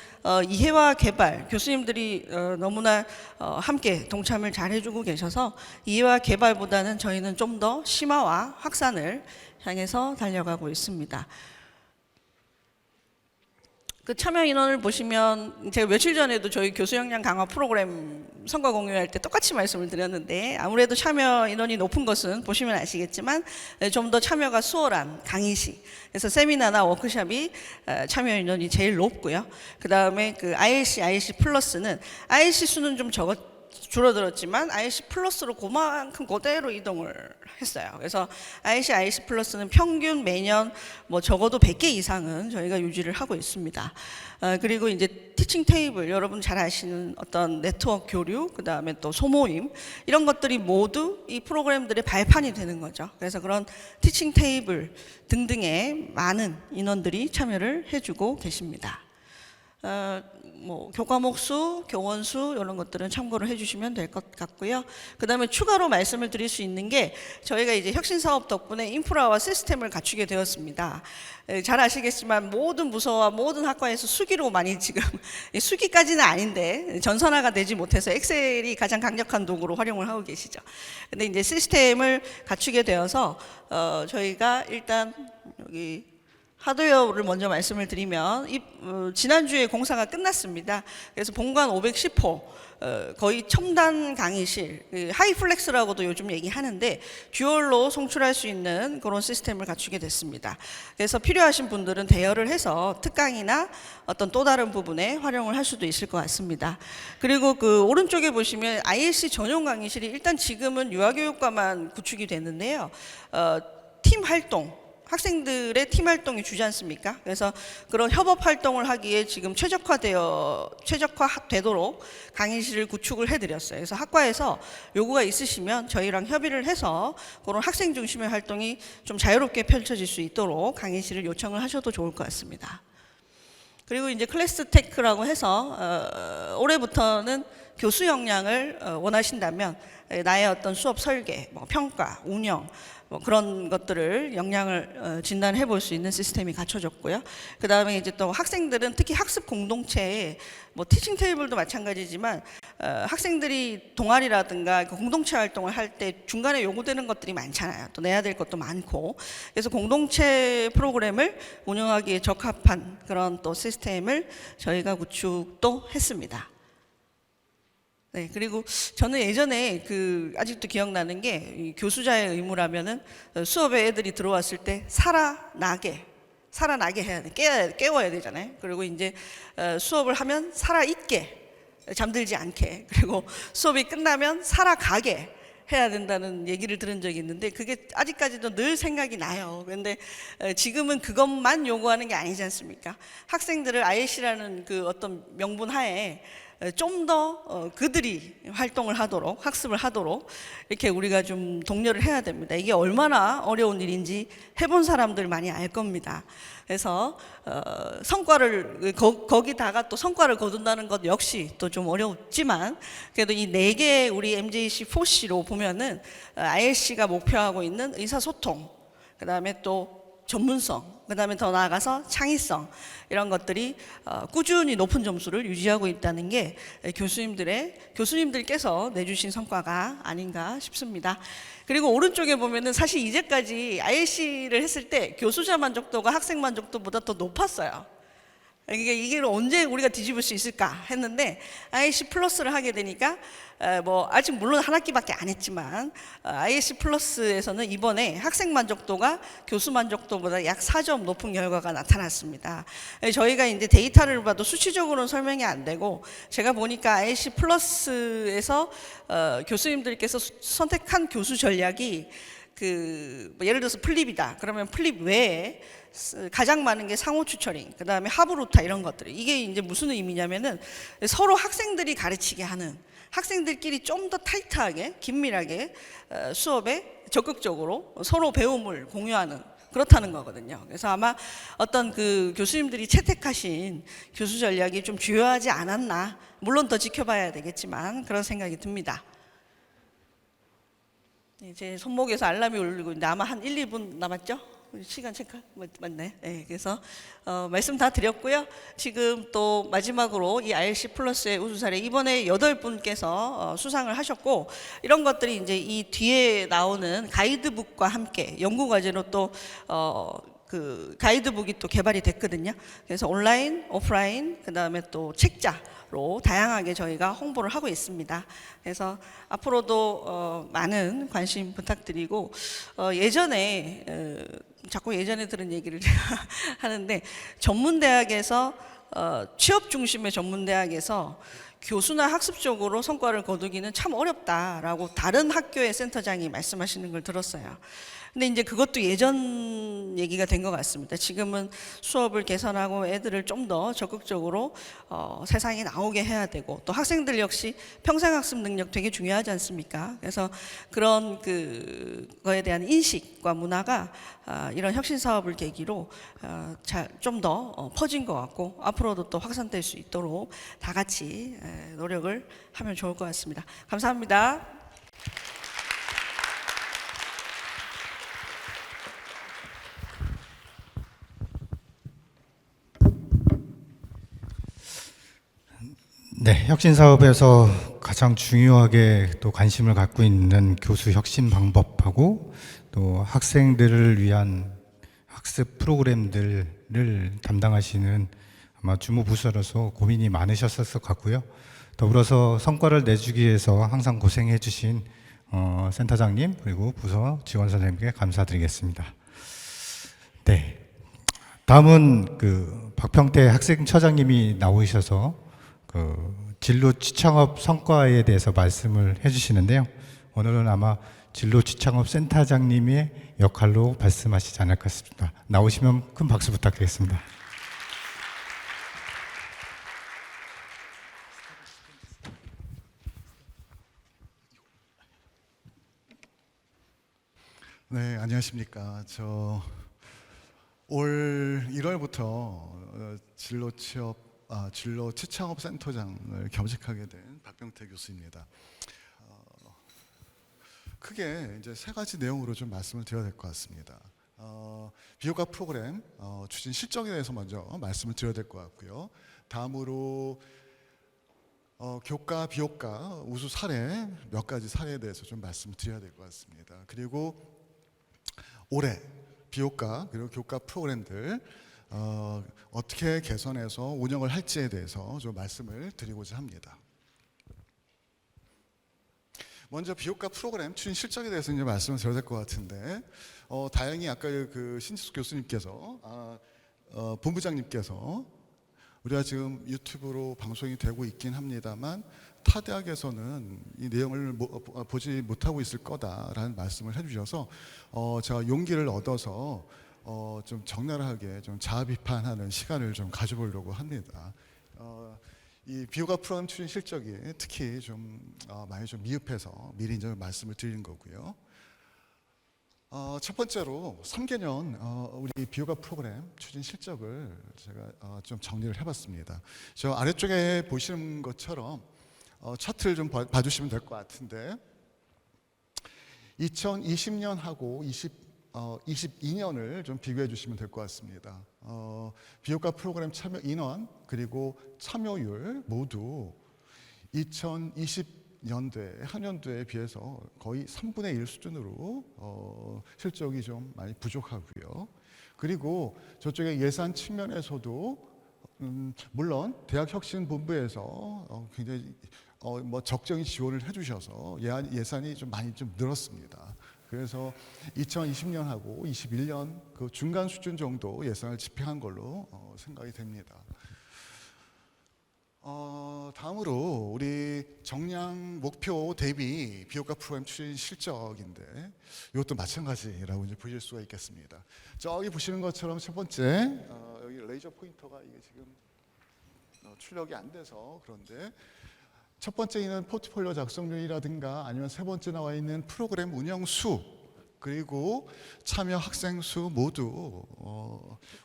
이해와 개발 교수님들이 너무나 함께 동참을 잘 해주고 계셔서 이해와 개발보다는 저희는 좀 더 심화와 확산을 향해서 달려가고 있습니다. 그 참여 인원을 보시면 제가 며칠 전에도 저희 교수 역량 강화 프로그램 성과 공유할 때 똑같이 말씀을 드렸는데 아무래도 참여 인원이 높은 것은 보시면 아시겠지만 좀 더 참여가 수월한 강의시 그래서 세미나나 워크숍이 참여 인원이 제일 높고요. 그 다음에 그 ILC 플러스는 ILC 수는 좀 줄어들었지만 ILC 플러스로 그만큼 그대로 이동을 했어요. 그래서 ILC 플러스는 평균 매년 뭐 적어도 100개 이상은 저희가 유지를 하고 있습니다. 그리고 이제 티칭 테이블 여러분 잘 아시는 어떤 네트워크 교류 그 다음에 또 소모임 이런 것들이 모두 이 프로그램들의 발판이 되는 거죠. 그래서 그런 티칭 테이블 등등의 많은 인원들이 참여를 해주고 계십니다. 뭐 교과목 수, 교원 수 이런 것들은 참고를 해주시면 될 것 같고요. 그 다음에 추가로 말씀을 드릴 수 있는 게 저희가 이제 혁신 사업 덕분에 인프라와 시스템을 갖추게 되었습니다. 잘 아시겠지만 모든 부서와 모든 학과에서 수기로 많이 지금 수기까지는 아닌데 전산화가 되지 못해서 엑셀이 가장 강력한 도구로 활용을 하고 계시죠. 근데 이제 시스템을 갖추게 되어서 저희가 일단 여기 하드웨어를 먼저 말씀을 드리면 지난주에 공사가 끝났습니다. 그래서 본관 510호 거의 첨단 강의실 하이플렉스라고도 요즘 얘기하는데 듀얼로 송출할 수 있는 그런 시스템을 갖추게 됐습니다. 그래서 필요하신 분들은 대여를 해서 특강이나 어떤 또 다른 부분에 활용을 할 수도 있을 것 같습니다. 그리고 그 오른쪽에 보시면 ILC 전용 강의실이 일단 지금은 유아교육과만 구축이 됐는데요. 팀 활동 학생들의 팀 활동이 주지 않습니까? 그래서 그런 협업 활동을 하기에 지금 최적화되도록 강의실을 구축을 해드렸어요. 그래서 학과에서 요구가 있으시면 저희랑 협의를 해서 그런 학생 중심의 활동이 좀 자유롭게 펼쳐질 수 있도록 강의실을 요청을 하셔도 좋을 것 같습니다. 그리고 이제 클래스 테크라고 해서 올해부터는 교수 역량을 원하신다면 나의 어떤 수업 설계, 뭐 평가, 운영 뭐 그런 것들을 역량을 진단해 볼 수 있는 시스템이 갖춰졌고요. 그 다음에 이제 또 학생들은 특히 학습 공동체에 뭐 티칭 테이블도 마찬가지지만 학생들이 동아리라든가 그 공동체 활동을 할 때 중간에 요구되는 것들이 많잖아요. 또 내야 될 것도 많고. 그래서 공동체 프로그램을 운영하기에 적합한 그런 또 시스템을 저희가 구축도 했습니다. 네, 그리고 저는 예전에 아직도 기억나는 게 교수자의 의무라면은 수업에 애들이 들어왔을 때 살아나게 해야 돼. 깨워야 되잖아요. 그리고 이제 수업을 하면 살아있게, 잠들지 않게, 그리고 수업이 끝나면 살아가게 해야 된다는 얘기를 들은 적이 있는데 그게 아직까지도 늘 생각이 나요. 그런데 지금은 그것만 요구하는 게 아니지 않습니까? 학생들을 ILC라는 그 어떤 명분 하에 좀 더 그들이 활동을 하도록, 학습을 하도록 이렇게 우리가 좀 독려를 해야 됩니다. 이게 얼마나 어려운 일인지 해본 사람들 많이 알 겁니다. 그래서 성과를 거기다가 또 성과를 거둔다는 것 역시 또 좀 어렵지만 그래도 이 4개 우리 MJC 4C로 보면은 ILC가 목표하고 있는 의사소통, 그 다음에 또 전문성, 그 다음에 더 나아가서 창의성 이런 것들이 꾸준히 높은 점수를 유지하고 있다는 게 교수님들께서 내주신 성과가 아닌가 싶습니다. 그리고 오른쪽에 보면은 사실 이제까지 ILC를 했을 때 교수자 만족도가 학생 만족도보다 더 높았어요. 이게 언제 우리가 뒤집을 수 있을까 했는데 ILC 플러스를 하게 되니까 뭐 아직 물론 한 학기밖에 안 했지만 ILC 플러스에서는 이번에 학생 만족도가 교수 만족도보다 약 4점 높은 결과가 나타났습니다. 저희가 이제 데이터를 봐도 수치적으로는 설명이 안 되고 제가 보니까 ILC 플러스에서 교수님들께서 선택한 교수 전략이 뭐 예를 들어서 플립이다. 그러면 플립 외에 가장 많은 게 상호 튜터링, 그 다음에 하브루타 이런 것들. 이게 이제 무슨 의미냐면은 서로 학생들이 가르치게 하는, 학생들끼리 좀 더 타이트하게, 긴밀하게 수업에 적극적으로 서로 배움을 공유하는 그렇다는 거거든요. 그래서 아마 어떤 그 교수님들이 채택하신 교수 전략이 좀 주요하지 않았나. 물론 더 지켜봐야 되겠지만 그런 생각이 듭니다. 제 손목에서 알람이 울리고 있는데 아마 한 1, 2분 남았죠? 시간 체크? 맞네. 네, 그래서 말씀 다 드렸고요. 지금 또 마지막으로 이 ILC 플러스의 우수 사례 이번에 8분께서 수상을 하셨고 이런 것들이 이제 이 뒤에 나오는 가이드북과 함께 연구 과제로 또 그 가이드북이 또 개발이 됐거든요. 그래서 온라인, 오프라인, 그 다음에 또 책자로 다양하게 저희가 홍보를 하고 있습니다. 그래서 앞으로도 많은 관심 부탁드리고 예전에 자꾸 예전에 들은 얘기를 하는데 전문대학에서 취업 중심의 전문대학에서 교수나 학습적으로 성과를 거두기는 참 어렵다라고 다른 학교의 센터장이 말씀하시는 걸 들었어요. 근데 이제 그것도 예전 얘기가 된 것 같습니다. 지금은 수업을 개선하고 애들을 좀 더 적극적으로 세상에 나오게 해야 되고 또 학생들 역시 평생학습 능력 되게 중요하지 않습니까? 그래서 그런 그거에 대한 인식과 문화가 이런 혁신 사업을 계기로 좀 더 퍼진 것 같고 앞으로도 또 확산될 수 있도록 다 같이 노력을 하면 좋을 것 같습니다. 감사합니다. 네, 혁신 사업에서 가장 중요하게 또 관심을 갖고 있는 교수 혁신 방법하고 또 학생들을 위한 학습 프로그램들을 담당하시는 아마 주무부서로서 고민이 많으셨을 것 같고요. 더불어서 성과를 내주기 위해서 항상 고생해 주신 센터장님 그리고 부서 직원 선생님께 감사드리겠습니다. 네, 다음은 박평태 학생처장님이 나오셔서 진로 취창업 성과에 대해서 말씀을 해주시는데요. 오늘은 아마 진로 취창업 센터장님의 역할로 말씀하시지 않을까 싶습니다. 나오시면 큰 박수 부탁드리겠습니다. 네, 안녕하십니까. 올 1월부터 진로 취창업 센터장을 겸직하게 된 박병태 교수입니다. 크게 이제 세 가지 내용으로 좀 말씀을 드려야 될 것 같습니다. 비교과 프로그램 추진 실정에 대해서 먼저 말씀을 드려야 될 것 같고요. 다음으로 교과, 비교과 우수 사례 몇 가지 사례에 대해서 좀 말씀을 드려야 될 것 같습니다. 그리고 올해 비교과 그리고 교과 프로그램들 어떻게 개선해서 운영을 할지에 대해서 좀 말씀을 드리고자 합니다. 먼저 비교과 프로그램 추진 실적에 대해서 이제 말씀을 드려야 될 것 같은데 다행히 아까 그 신지숙 교수님께서 본부장님께서 우리가 지금 유튜브로 방송이 되고 있긴 합니다만 타 대학에서는 이 내용을 보지 못하고 있을 거다라는 말씀을 해주셔서 제가 용기를 얻어서 좀 적나라하게 좀 자아 비판하는 시간을 좀 가져보려고 합니다. 이 비교과 프로그램 추진 실적이 특히 좀 많이 좀 미흡해서 미리 이제 말씀을 드리는 거고요. 첫 번째로 3개년 우리 비교과 프로그램 추진 실적을 제가 좀 정리를 해봤습니다. 저 아래쪽에 보시는 것처럼 차트를 좀 봐주시면 될 것 같은데 2020년하고 22년을 좀 비교해 주시면 될 것 같습니다. 비교과 프로그램 참여 인원 그리고 참여율 모두 2020년도에 학년도에 비해서 거의 3분의 1 수준으로 실적이 좀 많이 부족하고요. 그리고 저쪽에 예산 측면에서도 물론 대학혁신본부에서 굉장히 적정히 지원을 해주셔서 예산이 좀 많이 좀 늘었습니다. 그래서 2020년하고 21년 그 중간 수준 정도 예산을 집행한 걸로 생각이 됩니다. 다음으로 우리 정량 목표 대비 비교과 프로그램 추진 실적인데 이것도 마찬가지라고 이제 보실 수가 있겠습니다. 저기 보시는 것처럼 첫 번째 여기 레이저 포인터가 이게 지금 출력이 안 돼서 그런데 첫 번째는 포트폴리오 작성률이라든가 아니면 세 번째 나와 있는 프로그램 운영 수 그리고 참여 학생 수 모두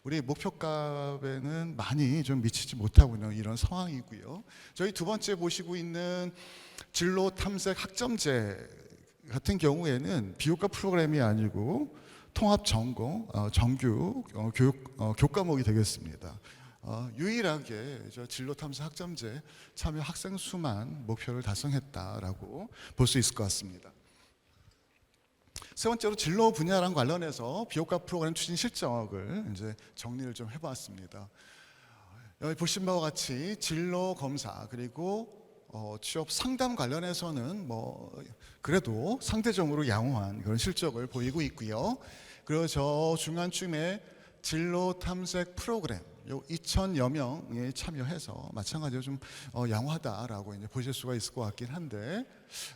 우리 목표값에는 많이 좀 미치지 못하고 있는 이런 상황이고요. 저희 두 번째 보시고 있는 진로 탐색 학점제 같은 경우에는 비교과 프로그램이 아니고 통합 전공 정규 교과목이 되겠습니다. 유일하게 저 진로 탐색 학점제 참여 학생 수만 목표를 달성했다라고 볼 수 있을 것 같습니다. 세 번째로 진로 분야랑 관련해서 비교과 프로그램 추진 실적을 이제 정리를 좀 해봤습니다. 여기 보신 바와 같이 진로 검사 그리고 취업 상담 관련해서는 그래도 상대적으로 양호한 그런 실적을 보이고 있고요. 그리고 저 중간쯤에 진로 탐색 프로그램 2,000여 명이 참여해서 마찬가지로 좀 양호하다라고 이제 보실 수가 있을 것 같긴 한데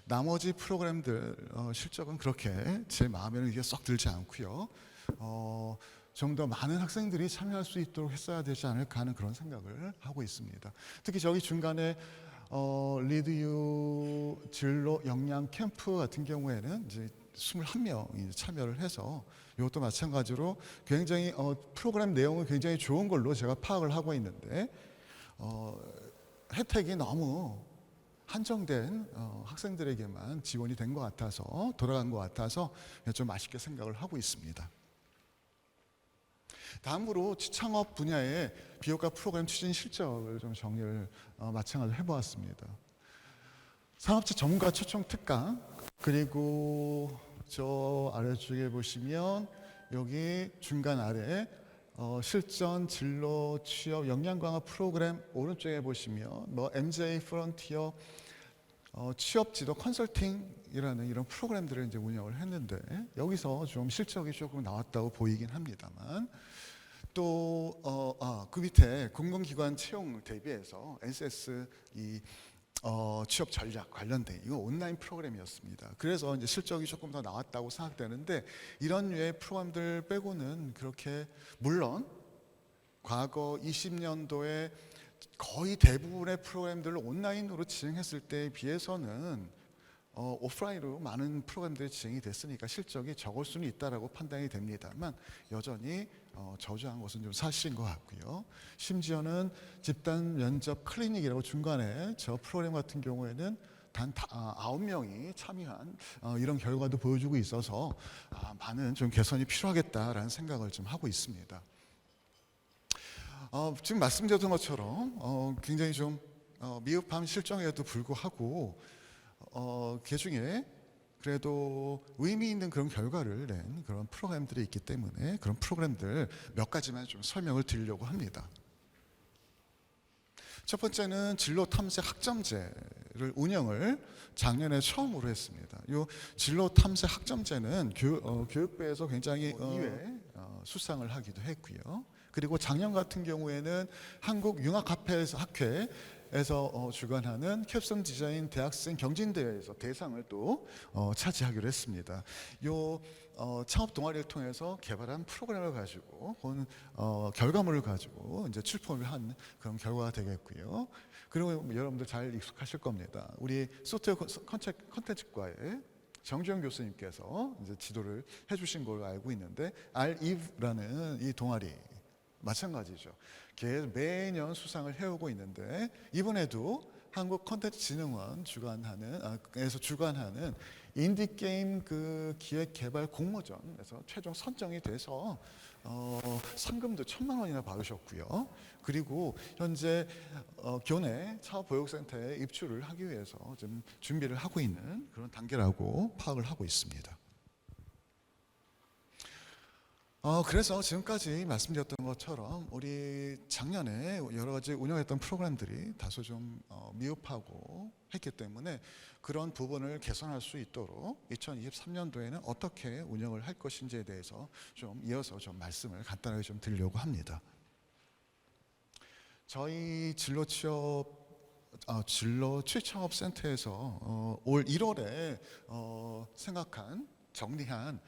나머지 프로그램들 실적은 그렇게 제 마음에는 이게 썩 들지 않고요. 좀 더 많은 학생들이 참여할 수 있도록 했어야 되지 않을까 하는 그런 생각을 하고 있습니다. 특히 저기 중간에 리드유 진로 역량 캠프 같은 경우에는 이제 21명이 참여를 해서 이것도 마찬가지로 굉장히 프로그램 내용은 굉장히 좋은 걸로 제가 파악을 하고 있는데 혜택이 너무 한정된 학생들에게만 지원이 된 것 같아서 돌아간 것 같아서 좀 아쉽게 생각을 하고 있습니다. 다음으로 취창업 분야의 비교과 프로그램 추진 실적을 좀 정리를 마찬가지로 해보았습니다. 산업체 전문가 초청 특강 그리고 저 아래쪽에 보시면 여기 중간 아래 실전 진로 취업 역량 강화 프로그램 오른쪽에 보시면 MJ 프론티어 취업 지도 컨설팅이라는 이런 프로그램들을 이제 운영을 했는데 여기서 좀 실적이 조금 나왔다고 보이긴 합니다만 또 그 밑에 공공기관 채용 대비해서 NSS 이 취업 전략 관련된 이거 온라인 프로그램이었습니다. 그래서 이제 실적이 조금 더 나왔다고 생각되는데 이런 류의 프로그램들 빼고는 그렇게 물론 과거 20년도에 거의 대부분의 프로그램들을 온라인으로 진행했을 때에 비해서는 오프라인으로 많은 프로그램들이 진행이 됐으니까 실적이 적을 수는 있다라고 판단이 됩니다만 여전히 저조한 것은 좀 사실인 것 같고요. 심지어는 집단 면접 클리닉이라고 중간에 저 프로그램 같은 경우에는 단 9명이 참여한 이런 결과도 보여주고 있어서 많은 좀 개선이 필요하겠다라는 생각을 좀 하고 있습니다. 지금 말씀드렸던 것처럼 굉장히 좀 미흡한 실정에도 불구하고 그 중에 그래도 의미 있는 그런 결과를 낸 그런 프로그램들이 있기 때문에 그런 프로그램들 몇 가지만 좀 설명을 드리려고 합니다. 첫 번째는 진로 탐색 학점제를 운영을 작년에 처음으로 했습니다. 이 진로 탐색 학점제는 교육부에서 굉장히 2회 수상을 하기도 했고요. 그리고 작년 같은 경우에는 한국융합학회에서 주관하는 캡슨 디자인 대학생 경진대회에서 대상을 또 차지하기로 했습니다. 이 창업 동아리를 통해서 개발한 프로그램을 가지고 혹은 결과물을 가지고 이제 출품을 한 그런 결과가 되겠고요. 그리고 여러분들 잘 익숙하실 겁니다. 우리 소프트웨어 컨텐츠과의 정주영 교수님께서 이제 지도를 해주신 걸로 알고 있는데 REVE라는 이 동아리 마찬가지죠. 매년 수상을 해오고 있는데 이번에도 한국컨텐츠진흥원 에서 주관하는 인디게임 그 기획개발 공모전에서 최종 선정이 돼서 상금도 1,000만 원이나 받으셨고요. 그리고 현재 교내 창업보육센터에 입주를 하기 위해서 좀 준비를 하고 있는 그런 단계라고 파악을 하고 있습니다. 그래서 지금까지 말씀드렸던 것처럼 우리 작년에 여러 가지 운영했던 프로그램들이 다소 좀 미흡하고 했기 때문에 그런 부분을 개선할 수 있도록 2023년도에는 어떻게 운영을 할 것인지에 대해서 좀 이어서 좀 말씀을 간단하게 좀 드리려고 합니다. 저희 진로 취창업센터에서 올 1월에 정리한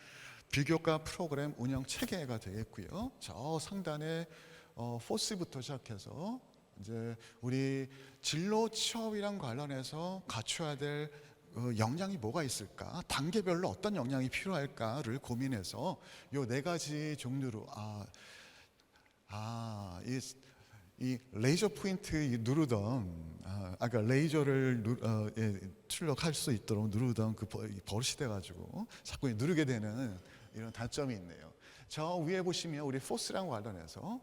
비교과 프로그램 운영 체계가 되겠고요. 저 상단에 포스부터 시작해서 이제 우리 진로 취업이랑 관련해서 갖춰야 될 역량이 뭐가 있을까? 단계별로 어떤 역량이 필요할까를 고민해서 요 4가지 종류로 이 레이저 포인트 누르던 아까 레이저를 출력할 수 있도록 누르던 그 버릇이 돼가지고 자꾸 누르게 되는 이런 단점이 있네요. 저 위에 보시면 우리 포스랑 관련해서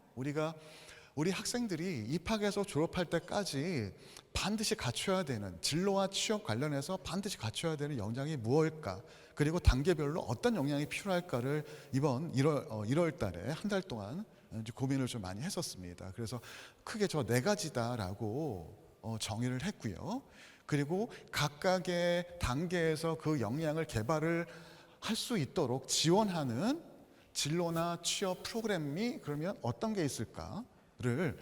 우리 학생들이 입학해서 졸업할 때까지 반드시 갖춰야 되는 진로와 취업 관련해서 반드시 갖춰야 되는 역량이 무엇일까? 그리고 단계별로 어떤 역량이 필요할까를 이번 1월 달에 한 달 동안 고민을 좀 많이 했었습니다. 그래서 크게 저 4가지다라고 정의를 했고요. 그리고 각각의 단계에서 그 역량을 개발을 할 수 있도록 지원하는 진로나 취업 프로그램이 그러면 어떤 게 있을까를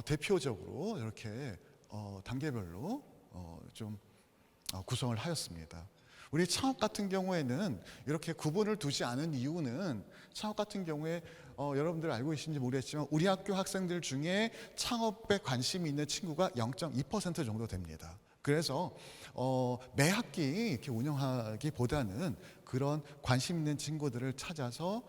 대표적으로 이렇게 단계별로 좀 구성을 하였습니다. 우리 창업 같은 경우에는 이렇게 구분을 두지 않은 이유는 창업 같은 경우에 여러분들 알고 계신지 모르겠지만 우리 학교 학생들 중에 창업에 관심이 있는 친구가 0.2% 정도 됩니다. 그래서 매 학기 이렇게 운영하기보다는 그런 관심 있는 친구들을 찾아서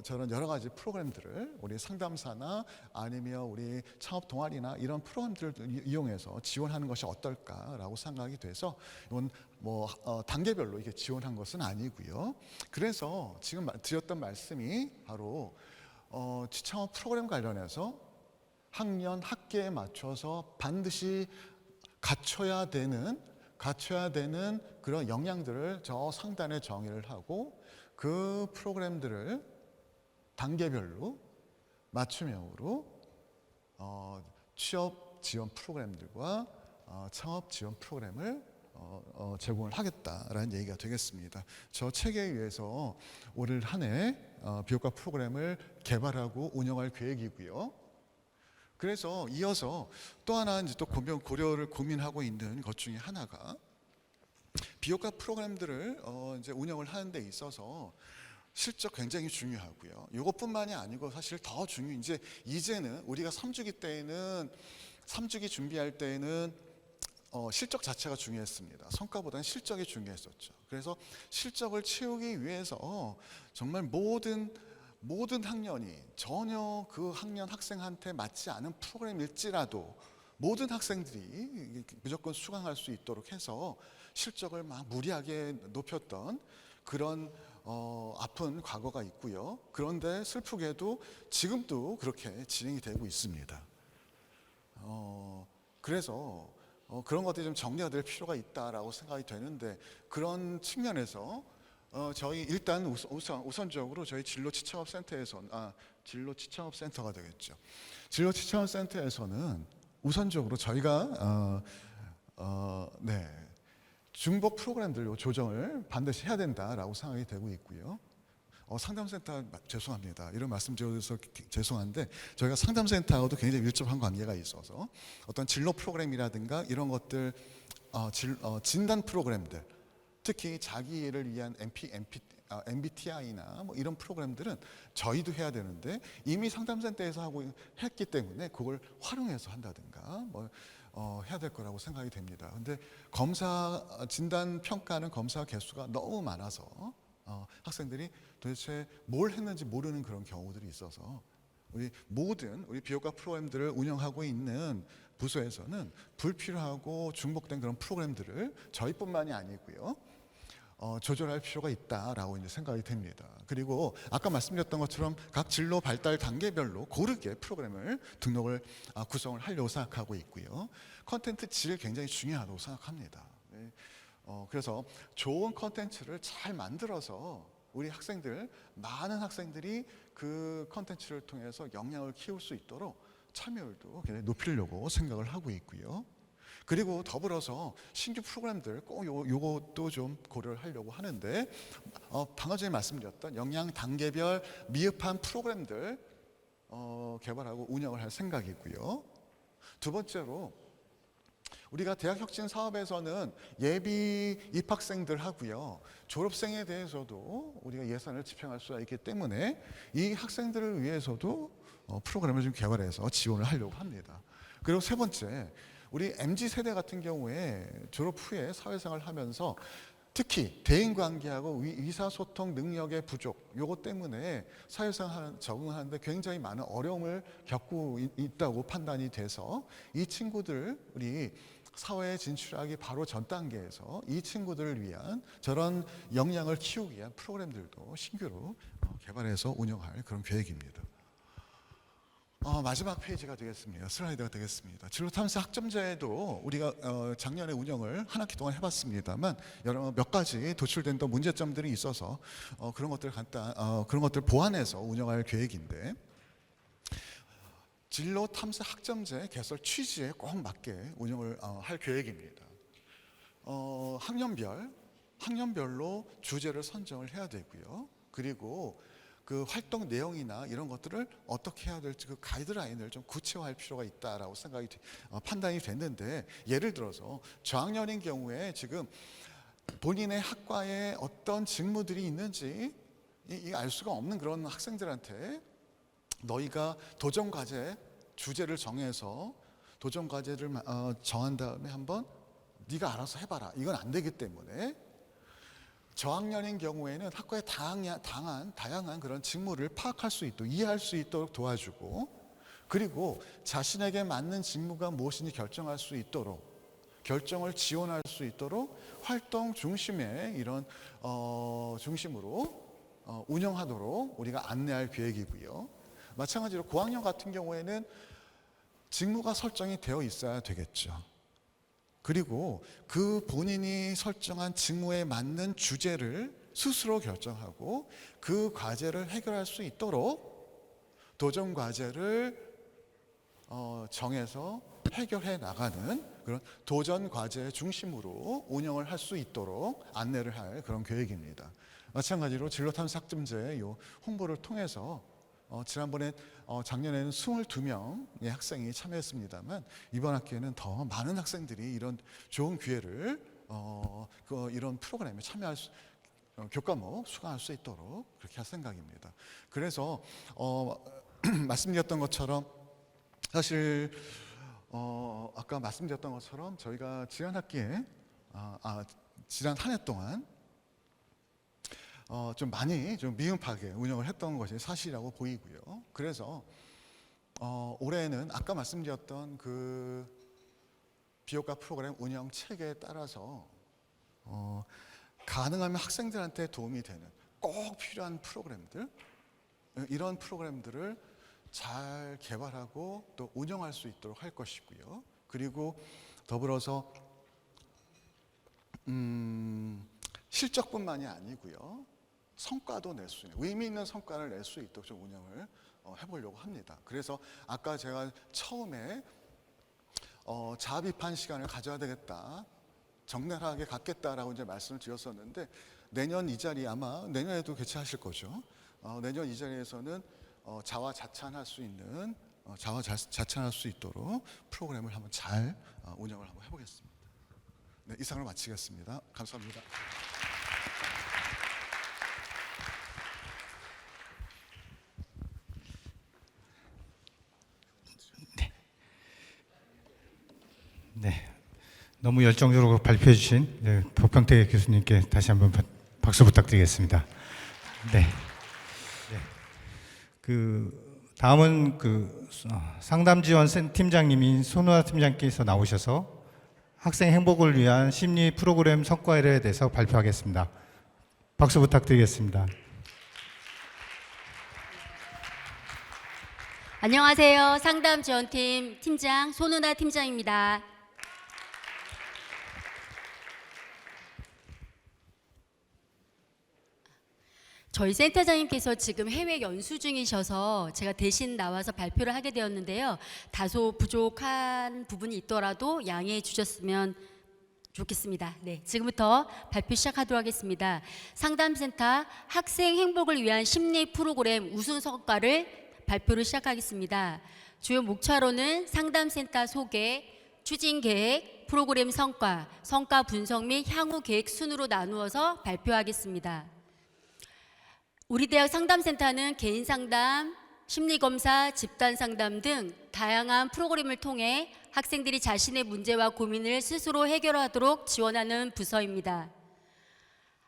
저런 여러 가지 프로그램들을 우리 상담사나 아니면 우리 창업 동아리나 이런 프로그램들을 이용해서 지원하는 것이 어떨까라고 생각이 돼서 이건 단계별로 이게 지원한 것은 아니고요. 그래서 지금 드렸던 말씀이 바로 취창업 프로그램 관련해서 학년 학기에 맞춰서 반드시 갖춰야 되는 그런 역량들을 저 상단에 정의를 하고 그 프로그램들을 단계별로 맞춤형으로 취업 지원 프로그램들과 창업 지원 프로그램을 제공을 하겠다라는 얘기가 되겠습니다. 저 체계에 의해서 올 한 해 비교과 프로그램을 개발하고 운영할 계획이고요. 그래서 이어서 또 하나 이제 또 고려를 고민하고 있는 것 중에 하나가 비교과 프로그램들을 이제 운영을 하는 데 있어서 실적 굉장히 중요하고요. 이것뿐만이 아니고 사실 더 이제는 우리가 3주기 준비할 때에는 실적 자체가 중요했습니다. 성과보다는 실적이 중요했었죠. 그래서 실적을 채우기 위해서 정말 모든 학년이 전혀 그 학년 학생한테 맞지 않은 프로그램일지라도 모든 학생들이 무조건 수강할 수 있도록 해서 실적을 막 무리하게 높였던 그런 아픈 과거가 있고요. 그런데 슬프게도 지금도 그렇게 진행이 되고 있습니다. 그래서 그런 것들이 좀 정리가 될 필요가 있다라고 생각이 되는데, 그런 측면에서 저희 일단 우선적으로 저희 진로 치청업 센터가 되겠죠. 진로 치청업 센터에서는 우선적으로 저희가 중복 프로그램들 조정을 반드시 해야 된다라고 생각이 되고 있고요. 상담센터 죄송합니다. 이런 말씀 드려서 죄송한데, 저희가 상담센터하고도 굉장히 밀접한 관계가 있어서 어떤 진로 프로그램이라든가 이런 것들, 진단 프로그램들, 특히 자기를 위한 MBTI나 뭐 이런 프로그램들은 저희도 해야 되는데 이미 상담센터에서 하고 했기 때문에 그걸 활용해서 한다든가 해야 될 거라고 생각이 됩니다. 근데 진단 평가하는 검사 개수가 너무 많아서 학생들이 도대체 뭘 했는지 모르는 그런 경우들이 있어서 우리 비교과 프로그램들을 운영하고 있는 부서에서는 불필요하고 중복된 그런 프로그램들을 저희뿐만이 아니고요, 조절할 필요가 있다라고 이제 생각이 됩니다. 그리고 아까 말씀드렸던 것처럼 각 진로 발달 단계별로 고르게 프로그램을 구성을 하려고 생각하고 있고요. 컨텐츠 질 굉장히 중요하다고 생각합니다. 그래서 좋은 컨텐츠를 잘 만들어서 우리 많은 학생들이 그 컨텐츠를 통해서 역량을 키울 수 있도록 참여율도 굉장히 높이려고 생각을 하고 있고요. 그리고 더불어서 신규 프로그램들 꼭 요것도 좀 고려를 하려고 하는데, 방금 전에 말씀드렸던 역량 단계별 미흡한 프로그램들 개발하고 운영을 할 생각이고요. 두 번째로 우리가 대학 혁신 사업에서는 예비 입학생들 하고요, 졸업생에 대해서도 우리가 예산을 집행할 수가 있기 때문에 이 학생들을 위해서도 프로그램을 좀 개발해서 지원을 하려고 합니다. 그리고 세 번째, 우리 MZ세대 같은 경우에 졸업 후에 사회생활을 하면서 특히 대인관계하고 의사소통 능력의 부족, 요것 때문에 사회생활 적응하는데 굉장히 많은 어려움을 겪고 있다고 판단이 돼서 이 친구들 우리 사회에 진출하기 바로 전 단계에서 이 친구들을 위한 저런 역량을 키우기 위한 프로그램들도 신규로 개발해서 운영할 그런 계획입니다. 마지막 페이지가 되겠습니다. 슬라이드가 되겠습니다. 진로탐사 학점제도 우리가 작년에 운영을 한 학기 동안 해봤습니다만 여러 몇 가지 도출된 또 문제점들이 있어서 그런 것들 보완해서 운영할 계획인데, 진로탐사 학점제 개설 취지에 꼭 맞게 운영을 할 계획입니다. 학년별로 주제를 선정을 해야 되고요. 그리고 그 활동 내용이나 이런 것들을 어떻게 해야 될지 그 가이드라인을 좀 구체화할 필요가 있다라고 판단이 됐는데, 예를 들어서 저학년인 경우에 지금 본인의 학과에 어떤 직무들이 있는지 알 수가 없는 그런 학생들한테 너희가 도전 과제 주제를 정해서 도전 과제를 정한 다음에 한번 네가 알아서 해봐라, 이건 안 되기 때문에 저학년인 경우에는 학과의 다양한 그런 직무를 파악할 수 있도록, 이해할 수 있도록 도와주고, 그리고 자신에게 맞는 직무가 무엇인지 결정할 수 있도록, 결정을 지원할 수 있도록 활동 중심의 이런 중심으로 운영하도록 우리가 안내할 계획이고요. 마찬가지로 고학년 같은 경우에는 직무가 설정이 되어 있어야 되겠죠. 그리고 그 본인이 설정한 직무에 맞는 주제를 스스로 결정하고 그 과제를 해결할 수 있도록 도전 과제를 정해서 해결해 나가는 그런 도전 과제 중심으로 운영을 할 수 있도록 안내를 할 그런 계획입니다. 마찬가지로 진로탐사 학점제 홍보를 통해서 작년에는 22명의 학생이 참여했습니다만 이번 학기에는 더 많은 학생들이 이런 좋은 기회를 이런 프로그램에 교과목 수강할 수 있도록 그렇게 할 생각입니다. 그래서 말씀드렸던 것처럼 사실 아까 말씀드렸던 것처럼 저희가 지난 학기에 지난 한 해 동안 좀 많이 좀 미흡하게 운영을 했던 것이 사실이라고 보이고요. 그래서 올해는 아까 말씀드렸던 그 비효과 프로그램 운영 체계에 따라서 가능하면 학생들한테 도움이 되는 꼭 필요한 프로그램들, 이런 프로그램들을 잘 개발하고 또 운영할 수 있도록 할 것이고요. 그리고 더불어서 실적뿐만이 아니고요, 성과도 낼 수 있는, 의미 있는 성과를 낼 수 있도록 좀 운영을 해보려고 합니다. 그래서 아까 제가 처음에 자아 비판 시간을 가져야 되겠다, 적나라하게 갖겠다라고 이제 말씀을 드렸었는데, 내년 이 자리 아마 내년에도 개최하실 거죠. 내년 이 자리에서는 자화 자찬할 수 있는, 자화 자찬할 수 있도록 프로그램을 한번 잘 운영을 한번 해보겠습니다. 네, 이상으로 마치겠습니다. 감사합니다. 네, 너무 열정적으로 발표해 주신 법경태 교수님께 다시 한번 박수 부탁드리겠습니다. 네. 그 다음은 그 상담지원 팀장님인 손우아 팀장께서 나오셔서 학생 행복을 위한 심리 프로그램 성과에 대해서 발표하겠습니다. 박수 부탁드리겠습니다. 안녕하세요. 상담지원팀 팀장 손은아 팀장입니다. 저희 센터장님께서 지금 해외 연수 중이셔서 제가 대신 나와서 발표를 하게 되었는데요. 다소 부족한 부분이 있더라도 양해해 주셨으면 좋겠습니다. 네, 지금부터 발표 시작하도록 하겠습니다. 상담센터 학생 행복을 위한 심리 프로그램 우수 성과를 발표를 시작하겠습니다. 주요 목차로는 상담센터 소개, 추진 계획, 프로그램 성과, 성과 분석 및 향후 계획 순으로 나누어서 발표하겠습니다. 우리 대학 상담센터는 개인 상담, 심리검사, 집단상담 등 다양한 프로그램을 통해 학생들이 자신의 문제와 고민을 스스로 해결하도록 지원하는 부서입니다.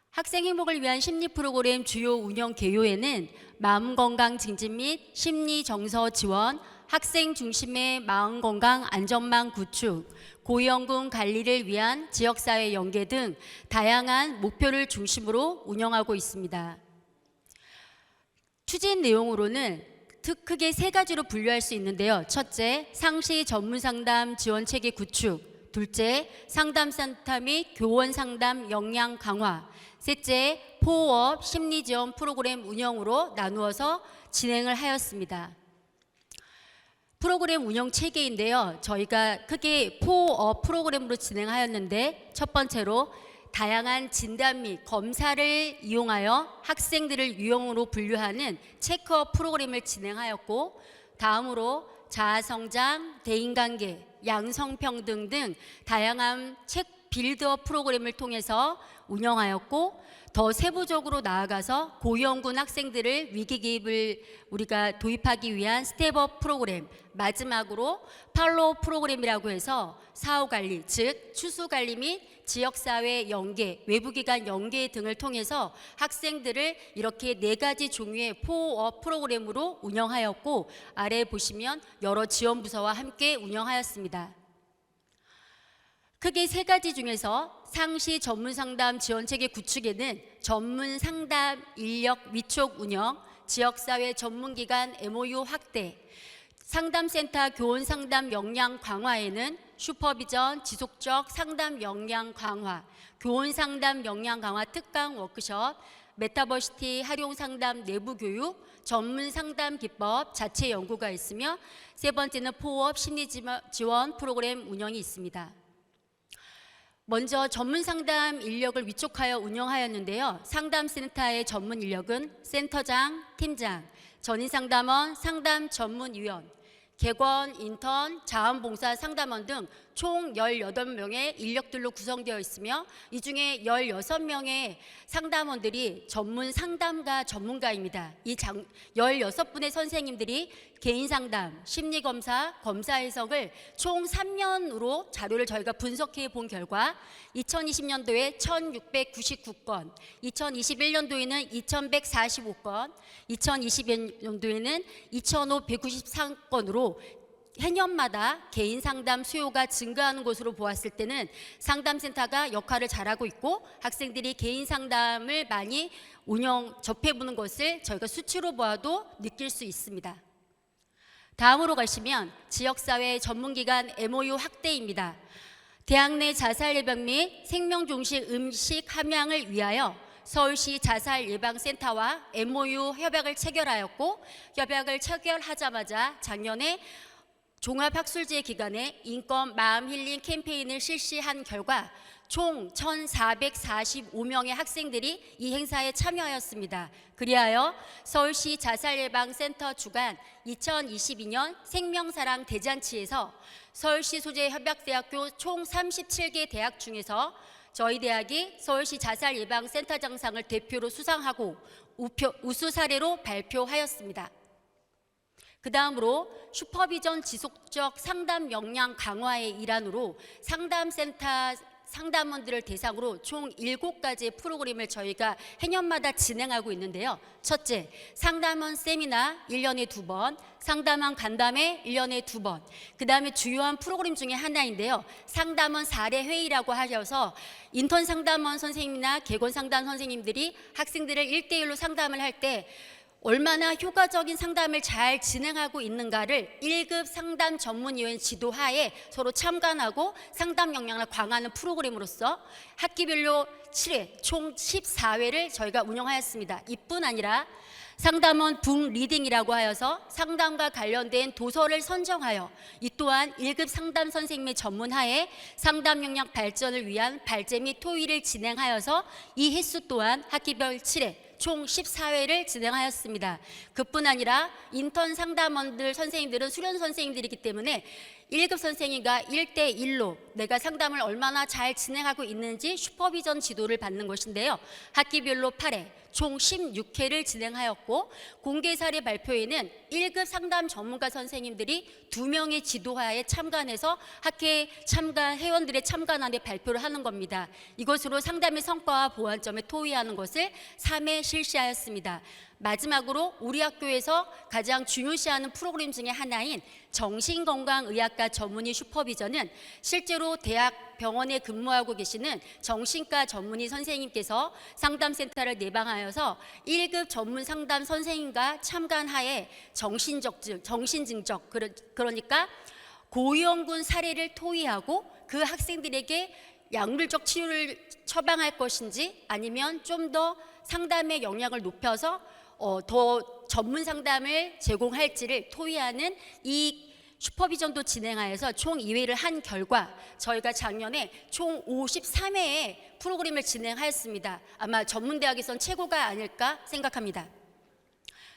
학생 행복을 위한 심리 프로그램 주요 운영 개요에는 마음건강 증진 및 심리 정서 지원, 학생 중심의 마음건강 안전망 구축, 고위험군 관리를 위한 지역사회 연계 등 다양한 목표를 중심으로 운영하고 있습니다. 추진 내용으로는 크게 세 가지로 분류할 수 있는데요. 첫째, 상시 전문 상담 지원 체계 구축. 둘째, 상담센터 및 교원 상담 역량 강화. 셋째, 포업 심리 지원 프로그램 운영으로 나누어서 진행을 하였습니다. 프로그램 운영 체계인데요. 저희가 크게 포업 프로그램으로 진행하였는데, 첫 번째로 다양한 진단 및 검사를 이용하여 학생들을 유형으로 분류하는 체크업 프로그램을 진행하였고, 다음으로 자아성장, 대인관계, 양성평등 등 다양한 빌드업 프로그램을 통해서 운영하였고, 더 세부적으로 나아가서 고위험군 학생들을 위기기입을 우리가 도입하기 위한 스텝업 프로그램, 마지막으로 팔로우 프로그램이라고 해서 사후관리, 즉 추수관리 및 지역사회 연계, 외부기관 연계 등을 통해서 학생들을 이렇게 4가지 종류의 포업 프로그램으로 운영하였고, 아래 보시면 여러 지원부서와 함께 운영하였습니다. 크게 3가지 중에서 상시 전문상담 지원체계 구축에는 전문상담 인력 위촉 운영, 지역사회 전문기관 MOU 확대, 상담센터 교원상담 역량 강화에는 슈퍼비전 지속적 상담 역량 강화, 교원상담 역량 강화 특강 워크숍, 메타버시티 활용상담 내부교육, 전문상담 기법 자체 연구가 있으며, 세 번째는 포업 심리지원 프로그램 운영이 있습니다. 먼저 전문상담 인력을 위촉하여 운영하였는데요. 상담센터의 전문 인력은 센터장, 팀장, 전인상담원, 상담 전문위원, 객원, 인턴, 자원봉사 상담원 등 총 18명의 인력들로 구성되어 있으며 이 중에 16명의 상담원들이 전문 상담가 전문가입니다. 이 16분의 선생님들이 개인 상담, 심리 검사, 검사 해석을 총 3년으로 자료를 저희가 분석해 본 결과 2020년도에 1699건, 2021년도에는 2145건, 2022년도에는 2593건으로 해년마다 개인 상담 수요가 증가하는 것으로 보았을 때는 상담센터가 역할을 잘하고 있고 학생들이 개인 상담을 많이 접해보는 것을 저희가 수치로 보아도 느낄 수 있습니다. 다음으로 가시면 지역사회 전문기관 MOU 확대입니다. 대학 내 자살 예방 및 생명종식 음식 함양을 위하여 서울시 자살예방센터와 MOU 협약을 체결하였고 협약을 체결하자마자 작년에 종합학술제 기간에 인권 마음 힐링 캠페인을 실시한 결과 총 1,445명의 학생들이 이 행사에 참여하였습니다. 그리하여 서울시 자살예방센터 주관 2022년 생명사랑 대잔치에서 서울시 소재 협약대학교 총 37개 대학 중에서 저희 대학이 서울시 자살예방센터장상을 대표로 수상하고 우수 사례로 발표하였습니다. 그 다음으로 슈퍼비전 지속적 상담 역량 강화의 일환으로 상담센터 상담원들을 대상으로 총 7가지의 프로그램을 저희가 해년마다 진행하고 있는데요. 첫째, 상담원 세미나 1년에 2번, 상담원 간담회 1년에 2번, 그 다음에 주요한 프로그램 중에 하나인데요. 상담원 사례 회의라고 하셔서 인턴 상담원 선생님이나 개건 상담 선생님들이 학생들을 1대1로 상담을 할 때 얼마나 효과적인 상담을 잘 진행하고 있는가를 1급 상담 전문위원 지도하에 서로 참관하고 상담 역량을 강화하는 프로그램으로서 학기별로 7회, 총 14회를 저희가 운영하였습니다. 이뿐 아니라 상담원 북 리딩이라고 하여서 상담과 관련된 도서를 선정하여 이 또한 1급 상담 선생님의 전문하에 상담 역량 발전을 위한 발제 및 토의를 진행하여서 이 횟수 또한 학기별 7회, 총 14회를 진행하였습니다. 그뿐 아니라 인턴 상담원들 선생님들은 수련 선생님들이기 때문에 1급 선생님과 1대1로 내가 상담을 얼마나 잘 진행하고 있는지 슈퍼비전 지도를 받는 것인데요. 학기별로 8회, 총 16회를 진행하였고 공개 사례 발표에는 1급 상담 전문가 선생님들이 2명의 지도하에 참관해서 학회 참관 회원들의 참관안에 발표를 하는 겁니다. 이것으로 상담의 성과와 보완점을 토의하는 것을 3회 실시하였습니다. 마지막으로 우리 학교에서 가장 중요시하는 프로그램 중에 하나인 정신건강의학과 전문의 슈퍼비전은 실제로 대학 병원에 근무하고 계시는 정신과 전문의 선생님께서 상담센터를 내방하여서 1급 전문 상담 선생님과 참관하에 정신증적 그러니까 고위험군 사례를 토의하고 그 학생들에게 약물적 치료를 처방할 것인지 아니면 좀 더 상담의 역량을 높여서 더 전문 상담을 제공할지를 토의하는 이 슈퍼비전도 진행하여서 총 2회를 한 결과 저희가 작년에 총 53회의 프로그램을 진행하였습니다. 아마 전문대학에선 최고가 아닐까 생각합니다.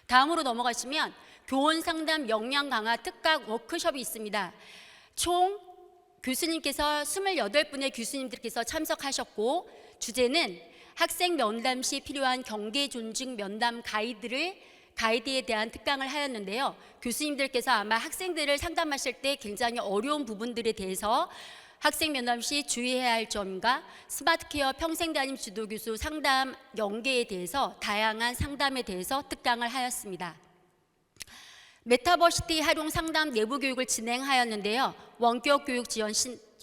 다음으로 넘어가시면 교원상담 역량 강화 특강 워크숍이 있습니다. 총 교수님께서 28분의 교수님들께서 참석하셨고 주제는 학생 면담 시 필요한 경계 존중 면담 가이드에 대한 특강을 하였는데요. 교수님들께서 아마 학생들을 상담하실 때 굉장히 어려운 부분들에 대해서 학생 면담 시 주의해야 할 점과 스마트케어 평생담임 지도교수 상담 연계에 대해서 다양한 상담에 대해서 특강을 하였습니다. 메타버시티 활용 상담 내부 교육을 진행하였는데요. 원격 교육 지원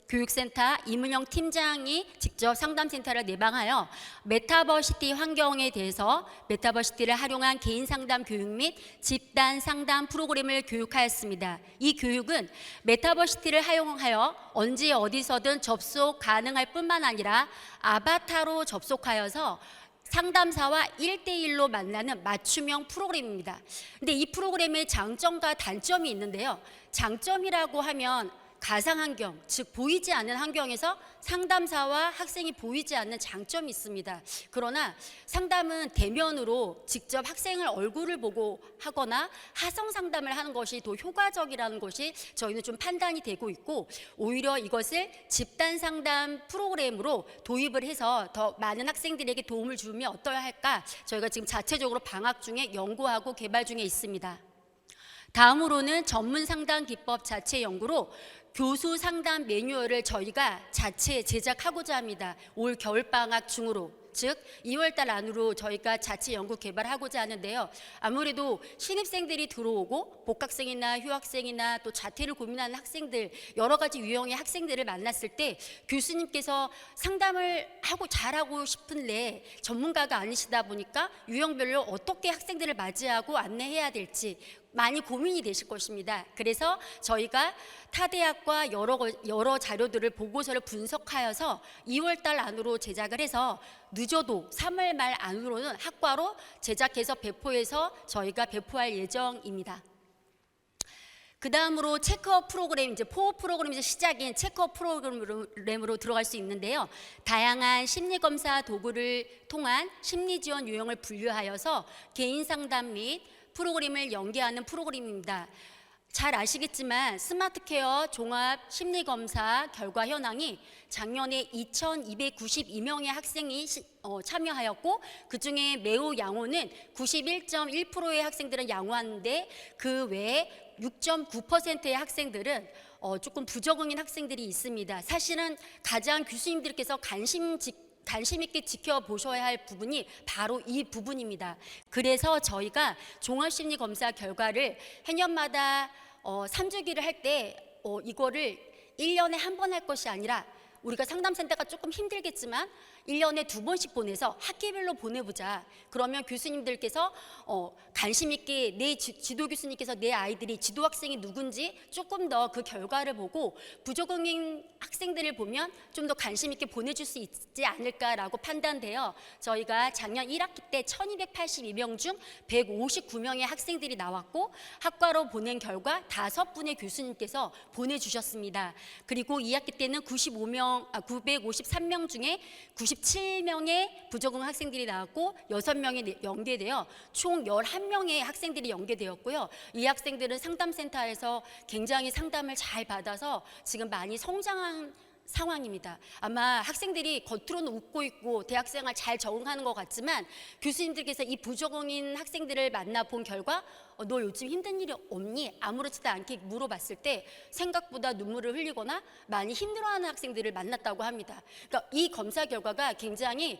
교육센터 이문영 팀장이 직접 상담센터를 내방하여 메타버시티 환경에 대해서 메타버시티를 활용한 개인 상담 교육 및 집단 상담 프로그램을 교육하였습니다. 이 교육은 메타버시티를 활용하여 언제 어디서든 접속 가능할 뿐만 아니라 아바타로 접속하여서 상담사와 1대1로 만나는 맞춤형 프로그램입니다. 근데 이 프로그램의 장점과 단점이 있는데요. 장점이라고 하면 가상환경, 즉 보이지 않는 환경에서 상담사와 학생이 보이지 않는 장점이 있습니다. 그러나 상담은 대면으로 직접 학생을 얼굴을 보고 하거나 하성 상담을 하는 것이 더 효과적이라는 것이 저희는 좀 판단이 되고 있고, 오히려 이것을 집단 상담 프로그램으로 도입을 해서 더 많은 학생들에게 도움을 주면 어떠할까, 저희가 지금 자체적으로 방학 중에 연구하고 개발 중에 있습니다. 다음으로는 전문 상담 기법 자체 연구로 교수 상담 매뉴얼을 저희가 자체 제작하고자 합니다. 올 겨울방학 중으로, 즉 2월달 안으로 저희가 자체 연구 개발하고자 하는데요. 아무래도 신입생들이 들어오고 복학생이나 휴학생이나 또 자퇴를 고민하는 학생들, 여러 가지 유형의 학생들을 만났을 때 교수님께서 상담을 하고 잘하고 싶은데 전문가가 아니시다 보니까 유형별로 어떻게 학생들을 맞이하고 안내해야 될지 많이 고민이 되실 것입니다. 그래서 저희가 타 대학과 여러 자료들을 보고서를 분석하여서 2월달 안으로 제작을 해서 늦어도 3월 말 안으로는 학과로 제작해서 배포해서 저희가 배포할 예정입니다. 그 다음으로 체크업 프로그램, 이제 포 프로그램에서 시작인 체크업 프로그램으로 들어갈 수 있는데요. 다양한 심리검사 도구를 통한 심리지원 유형을 분류하여서 개인 상담 및 프로그램을 연계하는 프로그램입니다. 잘 아시겠지만 스마트케어 종합 심리검사 결과 현황이 작년에 2,292명의 학생이 참여하였고, 그중에 매우 양호는 91.1%의 학생들은 양호한데 그 외에 6.9%의 학생들은 조금 부적응인 학생들이 있습니다. 사실은 가장 교수님들께서 관심 있게 지켜보셔야 할 부분이 바로 이 부분입니다. 그래서 저희가 종합심리검사 결과를 해년마다 3주기를 할 때 이거를 1년에 한 번 할 것이 아니라, 우리가 상담센터가 조금 힘들겠지만 1년에 2번씩 보내서 학기별로 보내보자. 그러면 교수님들께서 관심 있게, 내 지도 교수님께서 내 아이들이 지도 학생이 누군지 조금 더 그 결과를 보고 부적응인 학생들을 보면 좀 더 관심 있게 보내줄 수 있지 않을까라고 판단되어 저희가 작년 1학기 때 1282명 중 159명의 학생들이 나왔고, 학과로 보낸 결과 5분의 교수님께서 보내주셨습니다. 그리고 2학기 때는 953명 중에 97명의 부적응 학생들이 나왔고 6명이 연계되어 총 11명의 학생들이 연계되었고요. 이 학생들은 상담센터에서 굉장히 상담을 잘 받아서 지금 많이 성장한 상황입니다. 아마 학생들이 겉으로는 웃고 있고 대학생활 잘 적응하는 것 같지만, 교수님들께서 이 부적응인 학생들을 만나본 결과 너 요즘 힘든 일이 없니? 아무렇지도 않게 물어봤을 때 생각보다 눈물을 흘리거나 많이 힘들어하는 학생들을 만났다고 합니다. 그러니까 이 검사 결과가 굉장히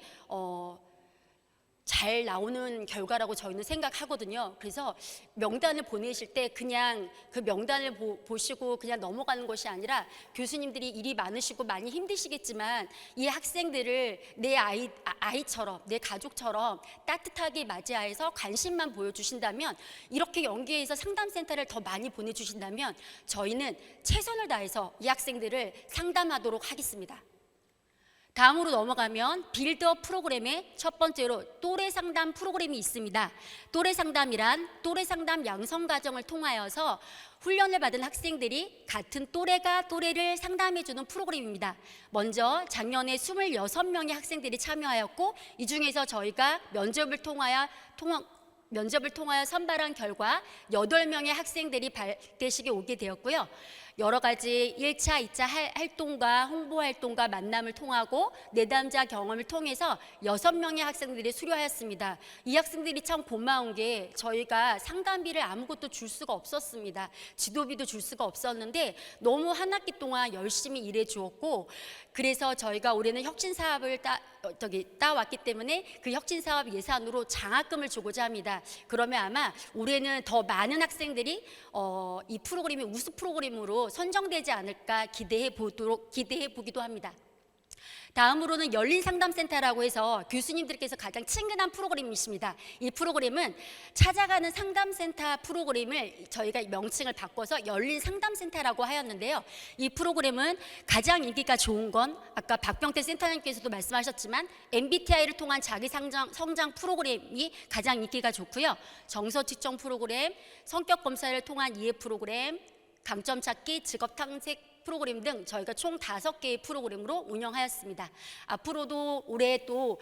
잘 나오는 결과라고 저희는 생각하거든요. 그래서 명단을 보내실 때 그냥 그 명단을 보시고 그냥 넘어가는 것이 아니라, 교수님들이 일이 많으시고 많이 힘드시겠지만 이 학생들을 내 아이처럼, 내 가족처럼 따뜻하게 맞이해서 관심만 보여주신다면, 이렇게 연계해서 상담센터를 더 많이 보내주신다면 저희는 최선을 다해서 이 학생들을 상담하도록 하겠습니다. 다음으로 넘어가면 빌드업 프로그램의 첫 번째로 또래 상담 프로그램이 있습니다. 또래 상담이란 또래 상담 양성 과정을 통하여서 훈련을 받은 학생들이 같은 또래가 또래를 상담해주는 프로그램입니다. 먼저 작년에 26명의 학생들이 참여하였고, 이 중에서 저희가 면접을 통하여 선발한 결과 8명의 학생들이 발대식에 오게 되었고요. 여러 가지 1차, 2차 활동과 홍보 활동과 만남을 통하고 내담자 경험을 통해서 6명의 학생들이 수료하였습니다. 이 학생들이 참 고마운 게, 저희가 상담비를 아무것도 줄 수가 없었습니다. 지도비도 줄 수가 없었는데 너무 한 학기 동안 열심히 일해 주었고, 그래서 저희가 올해는 혁신 사업을 따왔기 때문에 그 혁신 사업 예산으로 장학금을 주고자 합니다. 그러면 아마 올해는 더 많은 학생들이 이 프로그램이 우수 프로그램으로 선정되지 않을까 기대해 보기도 합니다. 다음으로는 열린 상담센터라고 해서 교수님들께서 가장 친근한 프로그램이십니다. 이 프로그램은 찾아가는 상담센터 프로그램을 저희가 명칭을 바꿔서 열린 상담센터라고 하였는데요. 이 프로그램은 가장 인기가 좋은 건 아까 박병태 센터장님께서도 말씀하셨지만 MBTI를 통한 자기 성장 프로그램이 가장 인기가 좋고요. 정서 측정 프로그램, 성격 검사를 통한 이해 프로그램, 강점 찾기, 직업 탐색 프로그램 등 저희가 총 5개의 프로그램으로 운영하였습니다. 앞으로도 올해 또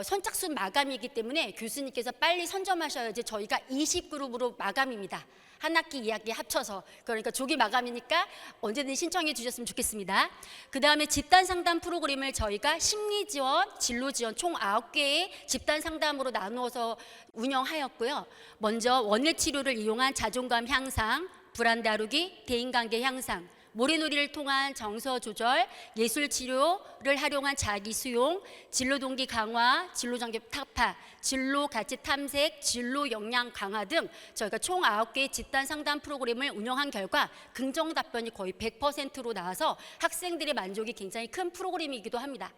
선착순 마감이기 때문에 교수님께서 빨리 선점하셔야지 저희가 20그룹으로 마감입니다. 한 학기 2학기 합쳐서. 그러니까 조기 마감이니까 언제든 신청해 주셨으면 좋겠습니다. 그 다음에 집단 상담 프로그램을 저희가 심리 지원, 진로 지원 총 9개의 집단 상담으로 나누어서 운영하였고요. 먼저 원예 치료를 이용한 자존감 향상, 불안 다루기, 대인관계 향상, 모래놀이를 통한 정서 조절, 예술 치료를 활용한 자기 수용, 진로 동기 강화, 진로 전개 타파, 진로 가치 탐색, 진로 역량 강화 등 저희가 총 9개의 집단 상담 프로그램을 운영한 결과 긍정 답변이 거의 100%로 나와서 학생들의 만족이 굉장히 큰 프로그램이기도 합니다.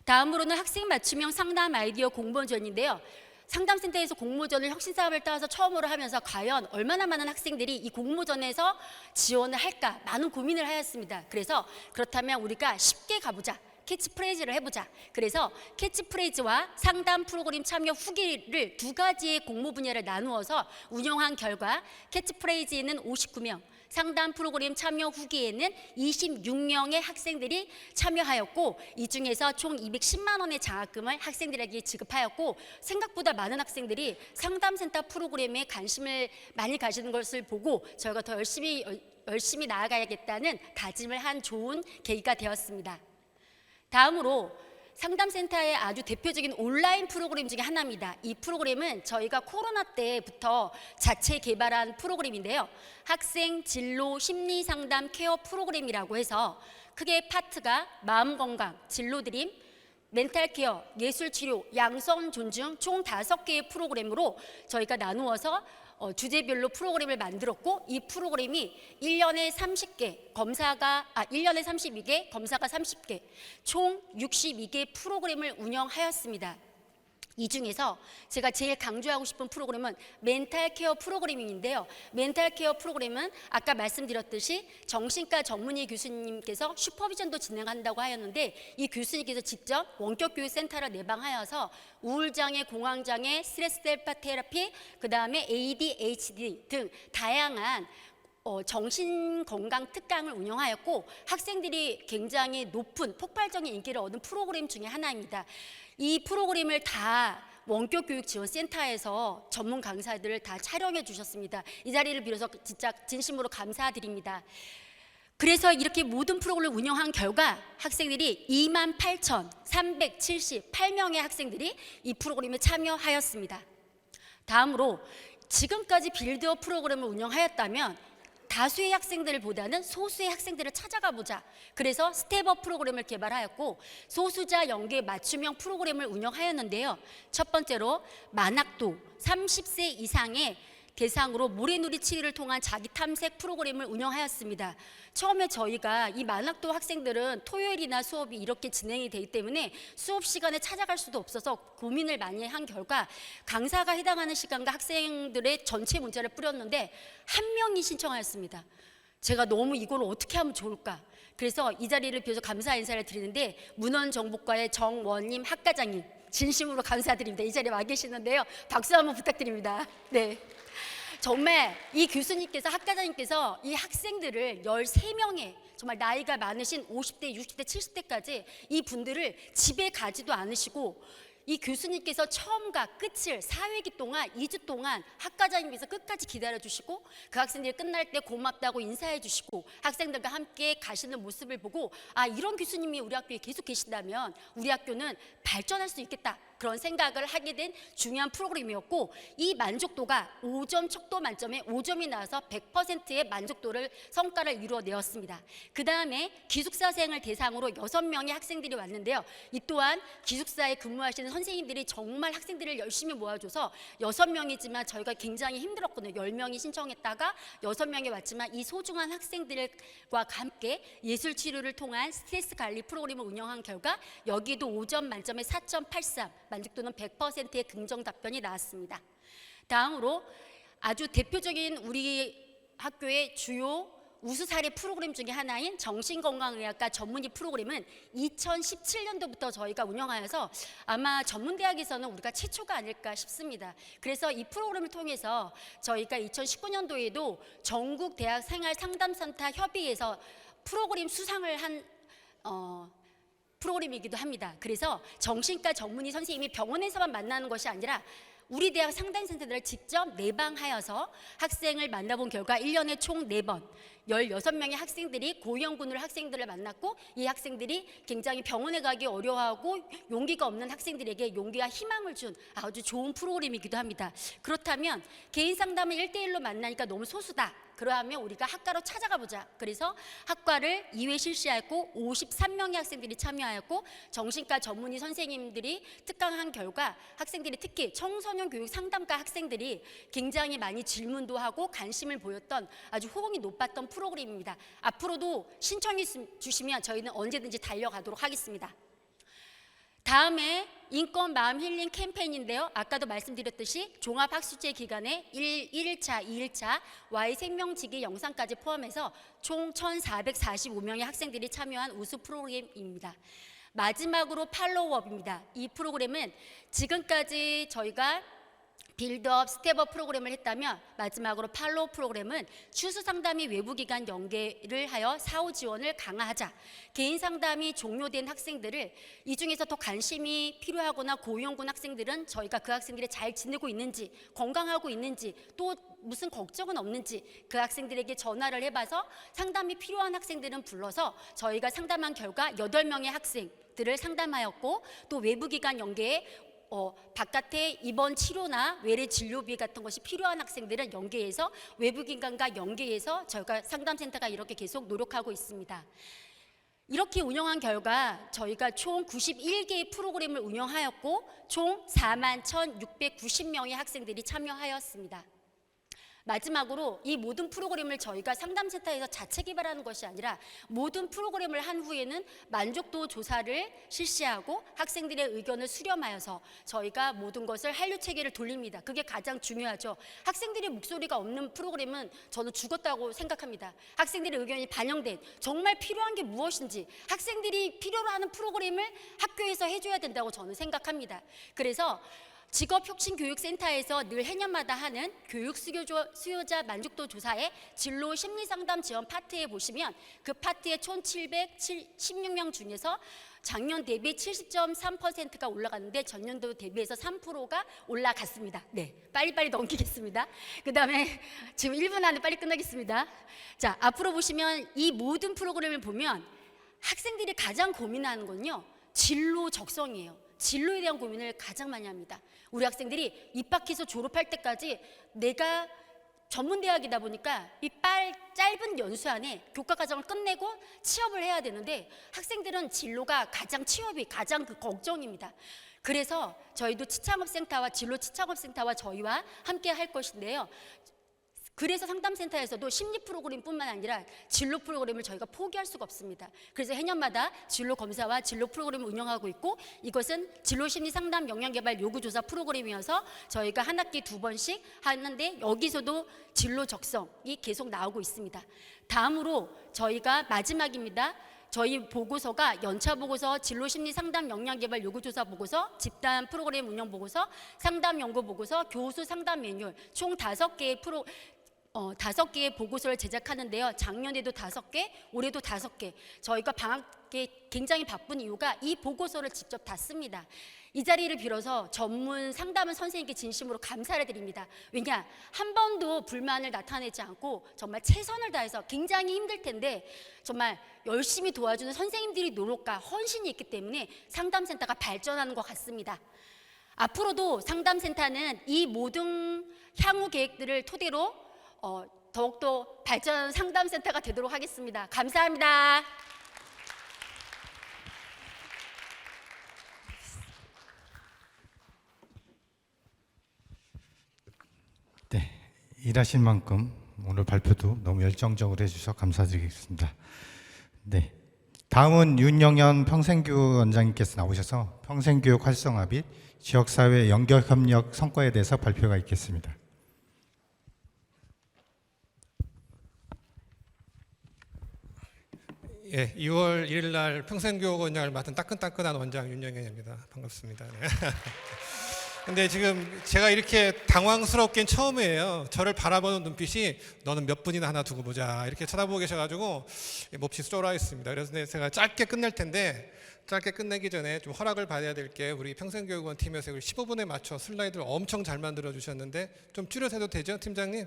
다음으로는 학생 맞춤형 상담 아이디어 공모전인데요. 상담센터에서 공모전을 혁신사업을 따라서 처음으로 하면서 과연 얼마나 많은 학생들이 이 공모전에서 지원을 할까 많은 고민을 하였습니다. 그래서 그렇다면 우리가 쉽게 가보자. 캐치프레이즈를 해보자. 그래서 캐치프레이즈와 상담 프로그램 참여 후기를 2가지의 공모 분야를 나누어서 운영한 결과 캐치프레이즈에는 59명, 상담 프로그램 참여 후기에는 26명의 학생들이 참여하였고 이 중에서 총 210만 원의 장학금을 학생들에게 지급하였고 생각보다 많은 학생들이 상담센터 프로그램에 관심을 많이 가지는 것을 보고 저희가 더 열심히 나아가야겠다는 다짐을 한 좋은 계기가 되었습니다. 다음으로 상담센터의 아주 대표적인 온라인 프로그램 중에 하나입니다. 이 프로그램은 저희가 코로나 때부터 자체 개발한 프로그램인데요. 학생 진로 심리 상담 케어 프로그램이라고 해서 크게 파트가 마음 건강, 진로 드림, 멘탈 케어, 예술 치료, 양성 존중 총 5개의 프로그램으로 저희가 나누어서 주제별로 프로그램을 만들었고 이 프로그램이 1년에 32개, 검사가 30개, 총 62개 프로그램을 운영하였습니다. 이 중에서 제가 제일 강조하고 싶은 프로그램은 멘탈 케어 프로그램인데요. 멘탈 케어 프로그램은 아까 말씀드렸듯이 정신과 전문의 교수님께서 슈퍼비전도 진행한다고 하였는데 이 교수님께서 직접 원격교육센터를 내방하여서 우울장애, 공황장애, 스트레스 델파 테라피, 그 다음에 ADHD 등 다양한 정신건강 특강을 운영하였고 학생들이 굉장히 높은 폭발적인 인기를 얻은 프로그램 중에 하나입니다. 이 프로그램을 다 원격교육지원센터에서 전문 강사들을 다 촬영해 주셨습니다. 이 자리를 빌어서 진짜 진심으로 감사드립니다. 그래서 이렇게 모든 프로그램을 운영한 결과 학생들이 28,378명의 학생들이 이 프로그램에 참여하였습니다. 다음으로 지금까지 빌드업 프로그램을 운영하였다면 다수의 학생들보다는 소수의 학생들을 찾아가 보자. 그래서 스텝업 프로그램을 개발하였고 소수자 연계 맞춤형 프로그램을 운영하였는데요. 첫 번째로 만학도 30세 이상의 대상으로 모래놀이 치료를 통한 자기 탐색 프로그램을 운영하였습니다. 처음에 저희가 이 만학도 학생들은 토요일이나 수업이 이렇게 진행이 되기 때문에 수업 시간에 찾아갈 수도 없어서 고민을 많이 한 결과 강사가 해당하는 시간과 학생들의 전체 문자를 뿌렸는데 한 명이 신청하였습니다. 제가 너무 이걸 어떻게 하면 좋을까? 그래서 이 자리를 빌어서 감사 인사를 드리는데 문헌정보과의 정원님 학과장님 진심으로 감사드립니다. 이 자리에 와 계시는데요. 박수 한번 부탁드립니다. 네. 정말 이 교수님께서 학과장님께서 이 학생들을 13명의 정말 나이가 많으신 50대, 60대, 70대까지 이 분들을 집에 가지도 않으시고 이 교수님께서 처음과 끝을 4회기 동안 2주 동안 학과장님께서 끝까지 기다려주시고 그 학생들이 끝날 때 고맙다고 인사해주시고 학생들과 함께 가시는 모습을 보고 아 이런 교수님이 우리 학교에 계속 계신다면 우리 학교는 발전할 수 있겠다 그런 생각을 하게 된 중요한 프로그램이었고 이 만족도가 5점 척도 만점에 5점이 나와서 100%의 만족도를 성과를 이루어내었습니다. 그 다음에 기숙사생을 대상으로 6명의 학생들이 왔는데요. 이 또한 기숙사에 근무하시는 선생님들이 정말 학생들을 열심히 모아줘서 6명이지만 저희가 굉장히 힘들었거든요. 10명이 신청했다가 6명이 왔지만 이 소중한 학생들과 함께 예술치료를 통한 스트레스 관리 프로그램을 운영한 결과 여기도 5점 만점에 4.83 만족도는 100%의 긍정 답변이 나왔습니다. 다음으로 아주 대표적인 우리 학교의 주요 우수 사례 프로그램 중에 하나인 정신건강의학과 전문의 프로그램은 2017년도부터 저희가 운영하여서 아마 전문대학에서는 우리가 최초가 아닐까 싶습니다. 그래서 이 프로그램을 통해서 저희가 2019년도에도 전국 대학 생활 상담센터 협의회에서 프로그램 수상을 한 프로그램이기도 합니다. 그래서 정신과 전문의 선생님이 병원에서만 만나는 것이 아니라 우리 대학 상담센터들을 직접 내방하여서 학생을 만나본 결과 1년에 총 4번 16명의 학생들이 고위험군으로 학생들을 만났고, 이 학생들이 굉장히 병원에 가기 어려워하고 용기가 없는 학생들에게 용기와 희망을 준 아주 좋은 프로그램이기도 합니다. 그렇다면 개인 상담을 1대1로 만나니까 너무 소수다. 그러하면 우리가 학과로 찾아가 보자. 그래서 학과를 2회 실시하였고 53명의 학생들이 참여하였고, 정신과 전문의 선생님들이 특강한 결과 학생들이, 특히 청소년 교육 상담과 학생들이 굉장히 많이 질문도 하고 관심을 보였던 아주 호응이 높았던 프로그램입니다. 앞으로도 신청해 주시면 저희는 언제든지 달려가도록 하겠습니다. 다음에 인권 마음 힐링 캠페인인데요. 아까도 말씀드렸듯이 종합학술제 기간에 1일차, 2일차 Y 생명지기 영상까지 포함해서 총 1,445명의 학생들이 참여한 우수 프로그램입니다. 마지막으로 팔로우업입니다. 이 프로그램은 지금까지 저희가 빌드업, 스텝업 프로그램을 했다면 마지막으로 팔로우 프로그램은 추수 상담이 외부기관 연계를 하여 사후 지원을 강화하자. 개인 상담이 종료된 학생들을, 이 중에서 더 관심이 필요하거나 고위험군 학생들은 저희가 그 학생들이 잘 지내고 있는지, 건강하고 있는지, 또 무슨 걱정은 없는지 그 학생들에게 전화를 해봐서 상담이 필요한 학생들은 불러서 저희가 상담한 결과 8명의 학생들을 상담하였고, 또 외부기관 연계에 바깥에 입원 치료나 외래 진료비 같은 것이 필요한 학생들은 연계해서 외부기관과 연계해서 저희가 상담센터가 이렇게 계속 노력하고 있습니다. 이렇게 운영한 결과 저희가 총 91개의 프로그램을 운영하였고 총 41,690명의 학생들이 참여하였습니다. 마지막으로 이 모든 프로그램을 저희가 상담센터에서 자체 개발하는 것이 아니라 모든 프로그램을 한 후에는 만족도 조사를 실시하고 학생들의 의견을 수렴하여서 저희가 모든 것을 한류 체계를 돌립니다. 그게 가장 중요하죠. 학생들의 목소리가 없는 프로그램은 저는 죽었다고 생각합니다. 학생들의 의견이 반영된, 정말 필요한 게 무엇인지 학생들이 필요로 하는 프로그램을 학교에서 해줘야 된다고 저는 생각합니다. 그래서 직업혁신교육센터에서 늘 해년마다 하는 교육 수요자 만족도 조사의 진로 심리상담 지원 파트에 보시면 그 파트의 1,716명 중에서 작년 대비 70.3%가 올라갔는데 전년도 대비해서 3%가 올라갔습니다. 네, 빨리빨리 넘기겠습니다. 그 다음에 지금 1분 안에 빨리 끝나겠습니다. 자, 앞으로 보시면 이 모든 프로그램을 보면 학생들이 가장 고민하는 건요, 진로 적성이에요. 진로에 대한 고민을 가장 많이 합니다. 우리 학생들이 입학해서 졸업할 때까지 내가 전문대학이다 보니까 이 짧은 연수 안에 교과과정을 끝내고 취업을 해야 되는데 학생들은 진로가 가장 취업이 가장 그 걱정입니다. 그래서 저희도 치창업센터와 진로 치창업센터와 저희와 함께 할 것인데요. 그래서 상담센터에서도 심리 프로그램뿐만 아니라 진로 프로그램을 저희가 포기할 수가 없습니다. 그래서 해년마다 진로 검사와 진로 프로그램을 운영하고 있고, 이것은 진로 심리 상담 역량개발 요구조사 프로그램이어서 저희가 한 학기 2번씩 하는데 여기서도 진로 적성이 계속 나오고 있습니다. 다음으로 저희가 마지막입니다. 저희 보고서가 연차 보고서, 진로 심리 상담 역량 개발 요구조사 보고서, 집단 프로그램 운영 보고서, 상담 연구 보고서, 교수 상담 매뉴얼 총 5개의 보고서를 제작하는데요. 작년에도 5개, 올해도 5개. 저희가 방학에 굉장히 바쁜 이유가 이 보고서를 직접 다 씁니다. 이 자리를 빌어서 전문 상담은 선생님께 진심으로 감사를 드립니다. 왜냐, 한 번도 불만을 나타내지 않고 정말 최선을 다해서, 굉장히 힘들 텐데 정말 열심히 도와주는 선생님들이 노력과 헌신이 있기 때문에 상담센터가 발전하는 것 같습니다. 앞으로도 상담센터는 이 모든 향후 계획들을 토대로 더욱더 발전하는 상담센터가 되도록 하겠습니다. 감사합니다. 네, 일하신 만큼 오늘 발표도 너무 열정적으로 해주셔서 감사드리겠습니다. 네, 다음은 윤영현 평생교육 원장님께서 나오셔서 평생교육 활성화 및 지역사회 연결협력 성과에 대해서 발표가 있겠습니다. 예, 2월 1일 날 평생교육원장을 맡은 따끈따끈한 원장 윤영현입니다. 반갑습니다. 네. 근데 지금 제가 이렇게 당황스럽긴 처음이에요. 저를 바라보는 눈빛이 너는 몇 분이나 하나 두고 보자 이렇게 쳐다보고 계셔가지고 몹시 쫄아 있습니다. 그래서 제가 짧게 끝낼 텐데 짧게 끝내기 전에 좀 허락을 받아야 될 게 우리 평생교육원 팀에서 15분에 맞춰 슬라이드를 엄청 잘 만들어 주셨는데 좀 줄여서 해도 되죠, 팀장님?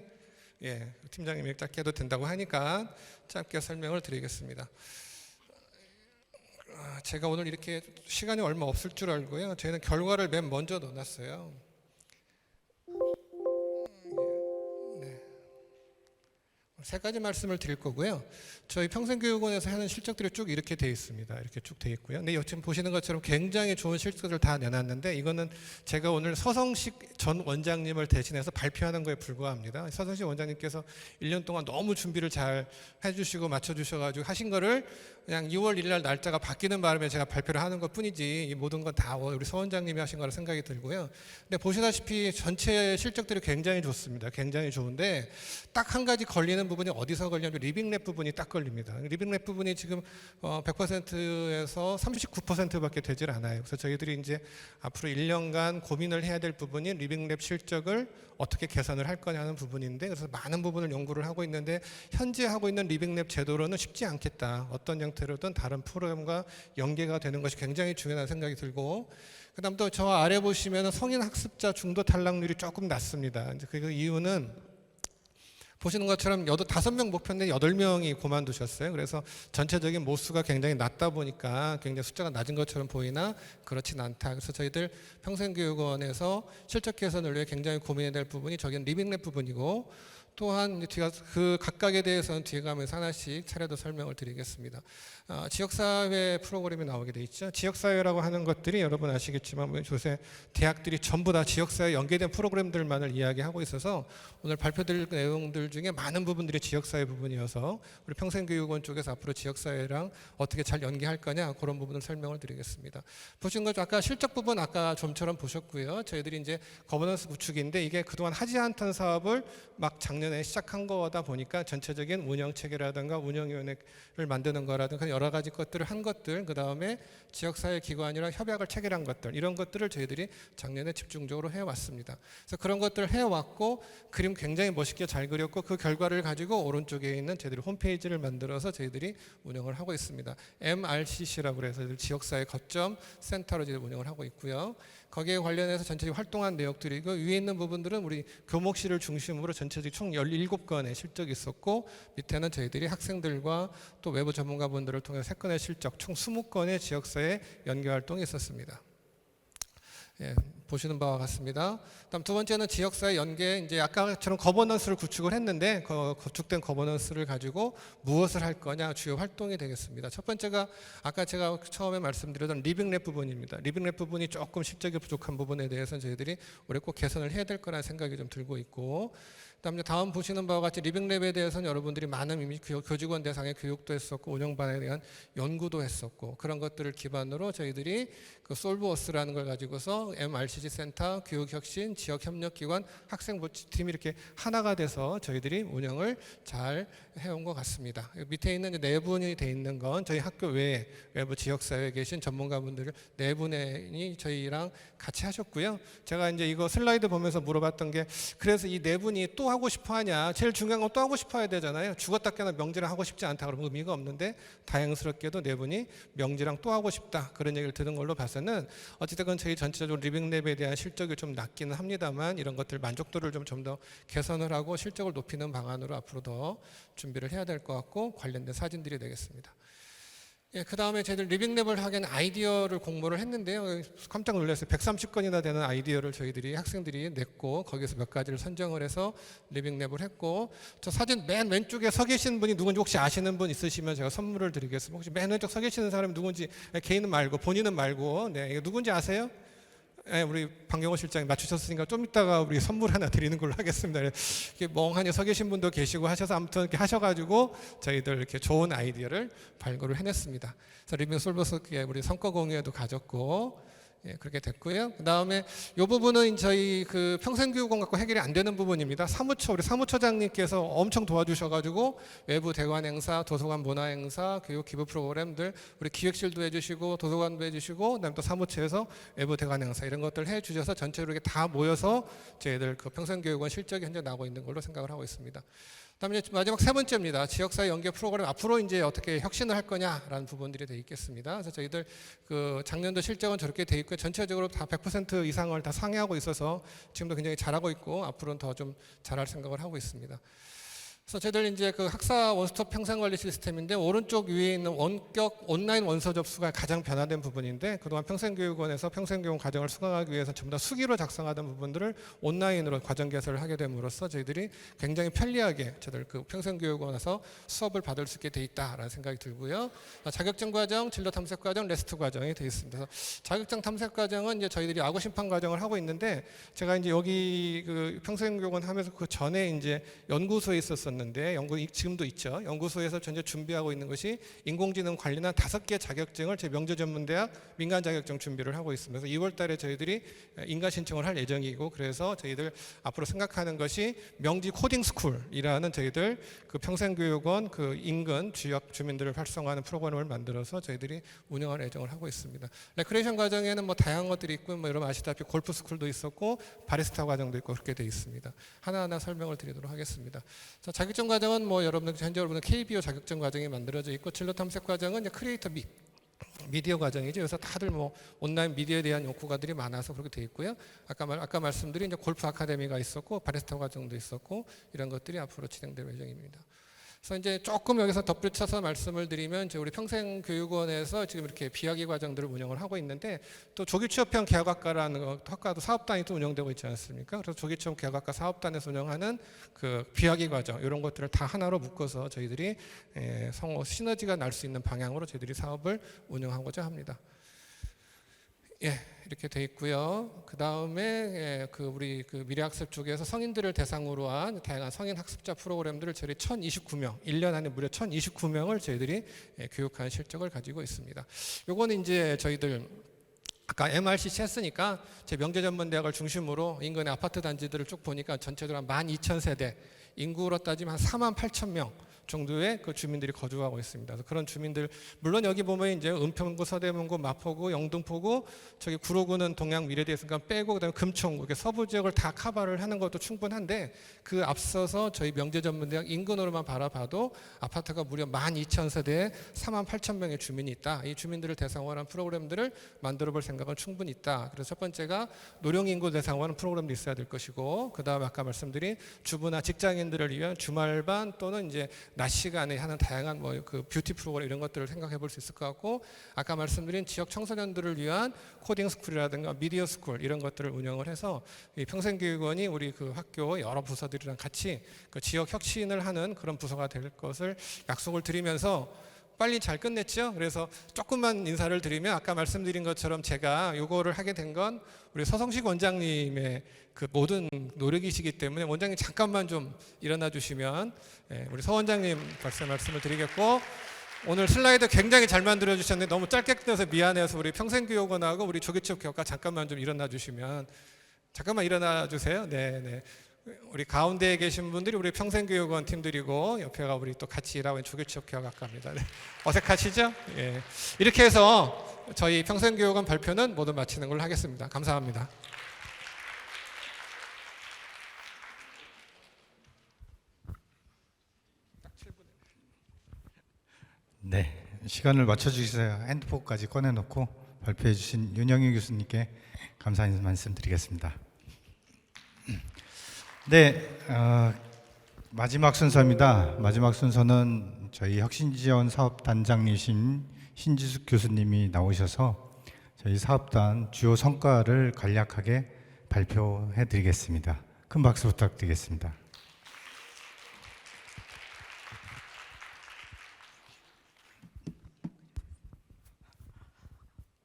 예, 팀장님이 짧게 해도 된다고 하니까 짧게 설명을 드리겠습니다. 제가 오늘 이렇게 시간이 얼마 없을 줄 알고요. 저희는 결과를 맨 먼저 넣어놨어요. 네. 세 가지 말씀을 드릴 거고요. 저희 평생교육원에서 하는 실적들이 쭉 이렇게 돼 있습니다. 이렇게 쭉 돼 있고요. 근데 지금 보시는 것처럼 굉장히 좋은 실적을 다 내놨는데 이거는 제가 오늘 서성식 전 원장님을 대신해서 발표하는 거에 불과합니다. 서성식 원장님께서 1년 동안 너무 준비를 잘 해주시고 맞춰주셔가지고 하신 거를 그냥 2월 1일 날 날짜가 바뀌는 바람에 제가 발표를 하는 것 뿐이지 이 모든 건 다 우리 서 원장님이 하신 거라 생각이 들고요. 근데 보시다시피 전체 실적들이 굉장히 좋습니다. 굉장히 좋은데 딱 한 가지 걸리는 부분이 어디서 걸리냐면 리빙랩 부분이 딱 걸립니다. 리빙랩 부분이 지금 100%에서 39%밖에 되질 않아요. 그래서 저희들이 이제 앞으로 1년간 고민을 해야 될 부분이 리빙랩 실적을 어떻게 개선을 할 거냐는 부분인데 그래서 많은 부분을 연구를 하고 있는데 현재 하고 있는 리빙랩 제도로는 쉽지 않겠다. 어떤 형태로든 다른 프로그램과 연계가 되는 것이 굉장히 중요하다는 생각이 들고 그다음 또 저 아래 보시면 성인 학습자 중도 탈락률이 조금 낮습니다. 이제 그 이유는 보시는 것처럼 5명 목표인데 8명이 그만두셨어요. 그래서 전체적인 모수가 굉장히 낮다 보니까 굉장히 숫자가 낮은 것처럼 보이나 그렇진 않다. 그래서 저희들 평생교육원에서 실적 개선을 위해 굉장히 고민해야 될 부분이 저기는 리빙랩 부분이고 또한 뒤가 그 각각에 대해서는 뒤에 가면서 하나씩 차례도 설명을 드리겠습니다. 지역사회 프로그램이 나오게 돼 있죠. 지역사회라고 하는 것들이 여러분 아시겠지만 요새 대학들이 전부 다 지역사회 연계된 프로그램들만을 이야기하고 있어서 오늘 발표드릴 내용들 중에 많은 부분들이 지역사회 부분이어서 우리 평생교육원 쪽에서 앞으로 지역사회랑 어떻게 잘 연계할 거냐 그런 부분을 설명을 드리겠습니다. 보신 것 아까 실적 부분 아까 좀처럼 보셨고요. 저희들이 이제 거버넌스 구축인데 이게 그동안 하지 않던 사업을 막 작년에 시작한 거다 보니까 전체적인 운영 체계라든가 운영위원회를 만드는 거라든가 여러 가지 것들을 한 것들, 그 다음에 지역사회 기관이랑 협약을 체결한 것들 이런 것들을 저희들이 작년에 집중적으로 해왔습니다. 그래서 그런 것들을 해왔고 그림 굉장히 멋있게 잘 그렸고 그 결과를 가지고 오른쪽에 있는 저희들이 홈페이지를 만들어서 저희들이 운영을 하고 있습니다. MRCC라고 해서 지역사회 거점 센터로 저희들 운영을 하고 있고요. 거기에 관련해서 전체적으로 활동한 내역들이고 위에 있는 부분들은 우리 교목실을 중심으로 전체적으로 총 17건의 실적이 있었고 밑에는 저희들이 학생들과 또 외부 전문가분들을 통해 3건의 실적 총 20건의 지역사회 연계 활동이 있었습니다. 예, 보시는 바와 같습니다. 다음 두 번째는 지역사회 연계 이제 아까처럼 거버넌스를 구축을 했는데 구축된 거버넌스를 가지고 무엇을 할 거냐 주요 활동이 되겠습니다. 첫 번째가 아까 제가 처음에 말씀드렸던 리빙랩 부분입니다. 리빙랩 부분이 조금 실적이 부족한 부분에 대해서는 저희들이 올해 꼭 개선을 해야 될 거라는 생각이 좀 들고 있고 그다음에 다음 보시는 바와 같이 리빙랩에 대해서는 여러분들이 많은 이미 교직원 대상의 교육도 했었고 운영반에 대한 연구도 했었고 그런 것들을 기반으로 저희들이 그 솔브워스라는 걸 가지고서 MRCC 센터, 교육혁신, 지역협력기관, 학생복지팀이 이렇게 하나가 돼서 저희들이 운영을 잘 해온 것 같습니다. 밑에 있는 네 분이 돼 있는 건 저희 학교 외에 외부 지역사회에 계신 전문가분들 네 분이 저희랑 같이 하셨고요. 제가 이제 이거 슬라이드 보면서 물어봤던 게 그래서 이 네 분이 또 하고 싶어 하냐 제일 중요한 건 또 하고 싶어 해야 되잖아요. 죽었다 깨나 명지랑 하고 싶지 않다 그러면 의미가 없는데 다행스럽게도 네 분이 명지랑 또 하고 싶다 그런 얘기를 들은 걸로 봐서는 어찌됐건 저희 전체적으로 리빙랩에 대한 실적이 좀 낮기는 합니다만 이런 것들 만족도를 좀 더 개선을 하고 실적을 높이는 방안으로 앞으로 더 준비를 해야 될 것 같고 관련된 사진들이 되겠습니다. 예, 그 다음에 저희들 리빙랩을 하기에는 아이디어를 공모를 했는데요. 깜짝 놀랐어요. 130건이나 되는 아이디어를 저희들이 학생들이 냈고 거기서 몇 가지를 선정을 해서 리빙랩을 했고 저 사진 맨 왼쪽에 서 계신 분이 누군지 혹시 아시는 분 있으시면 제가 선물을 드리겠습니다. 혹시 맨 왼쪽 서 계시는 사람이 누군지 개인은 말고 본인은 말고 네, 이거 누군지 아세요? 네, 우리 방경호 실장이 맞추셨으니까 좀 이따가 우리 선물 하나 드리는 걸로 하겠습니다. 이렇게 멍하니 서 계신 분도 계시고 하셔서 아무튼 이렇게 하셔가지고 저희들 이렇게 좋은 아이디어를 발굴을 해냈습니다. 그래서 리빙 솔버스에 우리 성과 공유회도 가졌고 예, 그렇게 됐고요. 그다음에 이 부분은 저희 그 평생교육원 갖고 해결이 안 되는 부분입니다. 우리 사무처장님께서 엄청 도와주셔가지고 외부 대관 행사, 도서관 문화 행사, 교육 기부 프로그램들 우리 기획실도 해주시고 도서관도 해주시고 그다음에 또 사무처에서 외부 대관 행사 이런 것들 해주셔서 전체로 이렇게 다 모여서 저희들 그 평생교육원 실적이 현재 나오고 있는 걸로 생각을 하고 있습니다. 그다음에 마지막 세 번째입니다. 지역사회 연계 프로그램 앞으로 이제 어떻게 혁신을 할 거냐라는 부분들이 돼 있겠습니다. 그래서 저희들 그 작년도 실적은 저렇게 돼 있고 전체적으로 다 100% 이상을 다 상회하고 있어서 지금도 굉장히 잘하고 있고 앞으로는 더 좀 잘할 생각을 하고 있습니다. 그래서 저희들 이제 그 학사 원스톱 평생관리 시스템인데 오른쪽 위에 있는 원격 온라인 원서 접수가 가장 변화된 부분인데 그동안 평생교육원에서 평생교육 과정을 수강하기 위해서 전부 다 수기로 작성하던 부분들을 온라인으로 과정 개설을 하게 됨으로써 저희들이 굉장히 편리하게 저희들 그 평생교육원에서 수업을 받을 수 있게 돼 있다라는 생각이 들고요. 자격증 과정, 진로 탐색 과정, 레스트 과정이 돼 있습니다. 그래서 자격증 탐색 과정은 이제 저희들이 악어 심판 과정을 하고 있는데 제가 이제 여기 그 평생교육원 하면서 그 전에 이제 연구소에 있었는데 지금도 있죠. 연구소에서 현재 준비하고 있는 것이 인공지능 관련한 5개 자격증을 제 명제전문대학 민간 자격증 준비를 하고 있습니다. 그래서 2월 달에 저희들이 인가 신청을 할 예정이고 그래서 저희들 앞으로 생각하는 것이 명지 코딩 스쿨이라는 저희들 그 평생교육원 그 인근 지역 주민들을 활성화하는 프로그램을 만들어서 저희들이 운영할 예정을 하고 있습니다. 레크레이션 과정에는 뭐 다양한 것들이 있고 뭐 여러분 아시다시피 골프 스쿨도 있었고 바리스타 과정도 있고 그렇게 돼 있습니다. 하나하나 설명을 드리도록 하겠습니다. 자격증 과정은 뭐 여러분들 현재 여러분들 KBO 자격증 과정이 만들어져 있고 진로 탐색 과정은 이제 크리에이터 미디어 과정이죠. 그래서 다들 뭐 온라인 미디어에 대한 욕구가들이 많아서 그렇게 돼 있고요. 아까 말씀드린 이제 골프 아카데미가 있었고 바리스타 과정도 있었고 이런 것들이 앞으로 진행될 예정입니다. 그래서 이제 조금 여기서 덧붙여서 말씀을 드리면 우리 평생교육원에서 지금 이렇게 비학위 과정들을 운영을 하고 있는데 또 조기취업형 계약학과라는 학과도 사업단이 또 운영되고 있지 않습니까? 그래서 조기취업 계약학과 사업단에서 운영하는 그 비학위 과정 이런 것들을 다 하나로 묶어서 저희들이 시너지가 날 수 있는 방향으로 저희들이 사업을 운영하고자 합니다. 예, 이렇게 돼 있고요. 그 다음에 우리 그 미래학습 쪽에서 성인들을 대상으로 한 다양한 성인 학습자 프로그램들을 저희 1,029명, 1년 안에 무려 1,029명을 저희들이 교육한 실적을 가지고 있습니다. 요거는 이제 저희들 아까 MRCC 했으니까 제 명제전문대학을 중심으로 인근의 아파트 단지들을 쭉 보니까 전체적으로 한 12,000세대, 인구로 따지면 한 48,000명 정도의 그 주민들이 거주하고 있습니다. 그래서 그런 주민들 물론 여기 보면 이제 은평구, 서대문구, 마포구, 영등포구, 저기 구로구는 동양 미래대학가 빼고 그다음에 금천구 이렇게 서부 지역을 다 커버를 하는 것도 충분한데 그 앞서서 저희 명제전문대학 인근으로만 바라봐도 아파트가 무려 12,000세대에 48,000명의 주민이 있다. 이 주민들을 대상으로 한 프로그램들을 만들어볼 생각은 충분히 있다. 그래서 첫 번째가 노령인구 대상으로 하는 프로그램도 있어야 될 것이고 그 다음에 아까 말씀드린 주부나 직장인들을 위한 주말반 또는 이제 낮 시간에 하는 다양한 뭐 그 뷰티 프로그램 이런 것들을 생각해 볼 수 있을 것 같고 아까 말씀드린 지역 청소년들을 위한 코딩 스쿨이라든가 미디어 스쿨 이런 것들을 운영을 해서 이 평생교육원이 우리 그 학교 여러 부서들이랑 같이 그 지역 혁신을 하는 그런 부서가 될 것을 약속을 드리면서 빨리 잘 끝냈죠. 그래서 조금만 인사를 드리면 아까 말씀드린 것처럼 제가 요거를 하게 된 건 우리 서성식 원장님의 그 모든 노력이시기 때문에 원장님 잠깐만 좀 일어나 주시면 우리 서 원장님 말씀을 드리겠고 오늘 슬라이드 굉장히 잘 만들어 주셨는데 너무 짧게 끝내서 미안해서 우리 평생교육원하고 우리 조기취업 교육과 잠깐만 좀 일어나 주시면 잠깐만 일어나 주세요. 네. 우리 가운데에 계신 분들이 우리 평생교육원 팀들이고 옆에가 우리 또 같이 일하고 있는 조기취업 교육학과입니다. 네. 어색하시죠? 예. 이렇게 해서 저희 평생교육원 발표는 모두 마치는 걸로 하겠습니다. 감사합니다. 네, 시간을 맞춰주셔서 핸드폰까지 꺼내놓고 발표해 주신 윤영희 교수님께 감사의 말씀 드리겠습니다. 네, 마지막 순서입니다. 마지막 순서는 저희 혁신지원 사업단장이신 신지숙 교수님이 나오셔서 저희 사업단 주요 성과를 간략하게 발표해 드리겠습니다. 큰 박수 부탁드리겠습니다.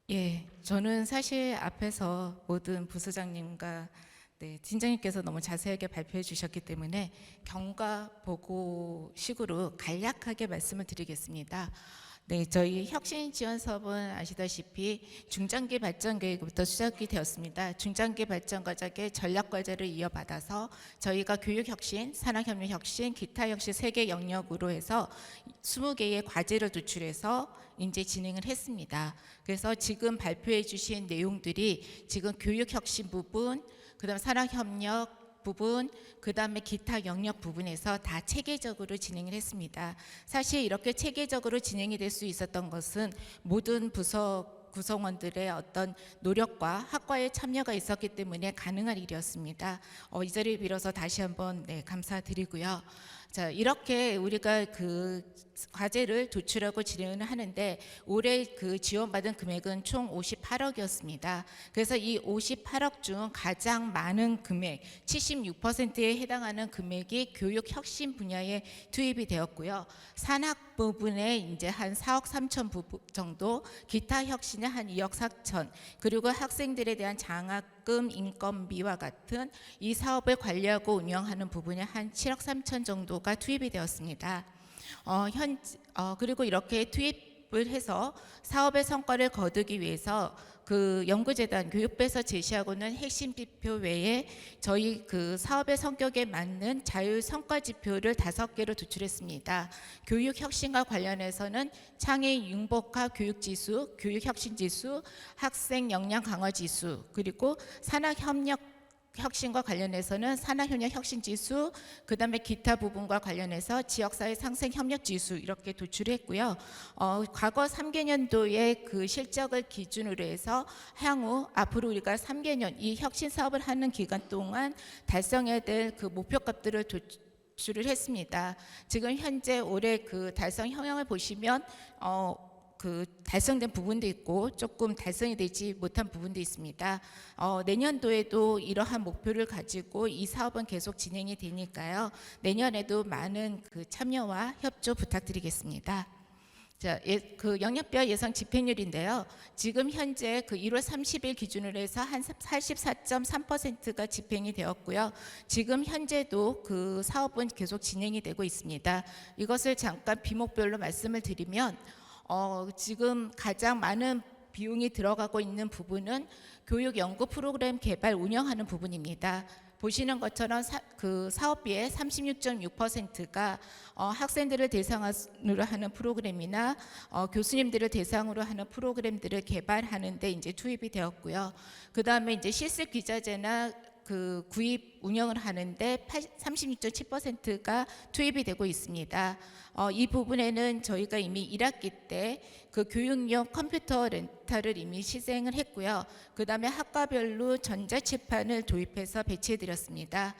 예, 저는 사실 앞에서 모든 부서장님과 팀장님께서 너무 자세하게 발표해 주셨기 때문에 경과 보고식으로 간략하게 말씀을 드리겠습니다. 네, 저희 혁신 지원 사업은 아시다시피 중장기 발전 계획부터 시작이 되었습니다. 중장기 발전 과제의 전략 과제를 이어받아서 저희가 교육 혁신, 산학 협력 혁신, 기타 혁신 3개 영역으로 해서 20개의 과제를 도출해서 이제 진행을 했습니다. 그래서 지금 발표해 주신 내용들이 지금 교육 혁신 부분, 그다음 산학 협력 부분, 그 다음에 기타 영역 부분에서 다 체계적으로 진행을 했습니다. 사실 이렇게 체계적으로 진행이 될 수 있었던 것은 모든 부서 구성원들의 어떤 노력과 학과의 참여가 있었기 때문에 가능한 일이었습니다. 이 자리를 빌어서 다시 한번 감사드리고요. 자, 이렇게 우리가 그 과제를 도출하고 진행을 하는데 올해 그 지원받은 금액은 총 58억이었습니다. 그래서 이 58억 중 가장 많은 금액, 76%에 해당하는 금액이 교육 혁신 분야에 투입이 되었고요. 산학 부분에 이제 한 4억 3천 정도, 기타 혁신에 한 2억 4천, 그리고 학생들에 대한 장학금, 인건비와 같은 이 사업을 관리하고 운영하는 부분에 한 7억 3천 정도가 투입이 되었습니다. 그리고 이렇게 투입을 해서 사업의 성과를 거두기 위해서 그 연구재단 교육부에서 제시하고는 핵심 지표 외에 저희 그 사업의 성격에 맞는 자율 성과 지표를 5개로 도출했습니다. 교육 혁신과 관련해서는 창의 융복화 교육 지수, 교육 혁신 지수, 학생 역량 강화 지수, 그리고 산학 협력 혁신과 관련해서는 산학협력 혁신지수, 그 다음에 기타 부분과 관련해서 지역사회 상생 협력지수 이렇게 도출했고요. 과거 3개년도의 그 실적을 기준으로 해서 향후 앞으로 우리가 3개년 이 혁신 사업을 하는 기간 동안 달성해야 될 그 목표값들을 도출을 했습니다. 지금 현재 올해 그 달성 형향을 보시면 그 달성된 부분도 있고 조금 달성이 되지 못한 부분도 있습니다. 내년도에도 이러한 목표를 가지고 이 사업은 계속 진행이 되니까요. 내년에도 많은 그 참여와 협조 부탁드리겠습니다. 자, 그 영역별 예상 집행률인데요. 지금 현재 그 1월 30일 기준으로 해서 한 84.3%가 집행이 되었고요. 지금 현재도 그 사업은 계속 진행이 되고 있습니다. 이것을 잠깐 비목별로 말씀을 드리면 지금 가장 많은 비용이 들어가고 있는 부분은 교육 연구 프로그램 개발 운영하는 부분입니다. 보시는 것처럼 그 사업비의 36.6%가 학생들을 대상으로 하는 프로그램이나 교수님들을 대상으로 하는 프로그램들을 개발하는 데 이제 투입이 되었고요. 그 다음에 이제 실습 기자재나 그 구입 운영을 하는데 36.7%가 투입이 되고 있습니다. 이 부분에는 저희가 이미 1학기 때 그 교육용 컴퓨터 렌탈을 이미 시행을 했고요. 그 다음에 학과별로 전자칠판을 도입해서 배치해드렸습니다.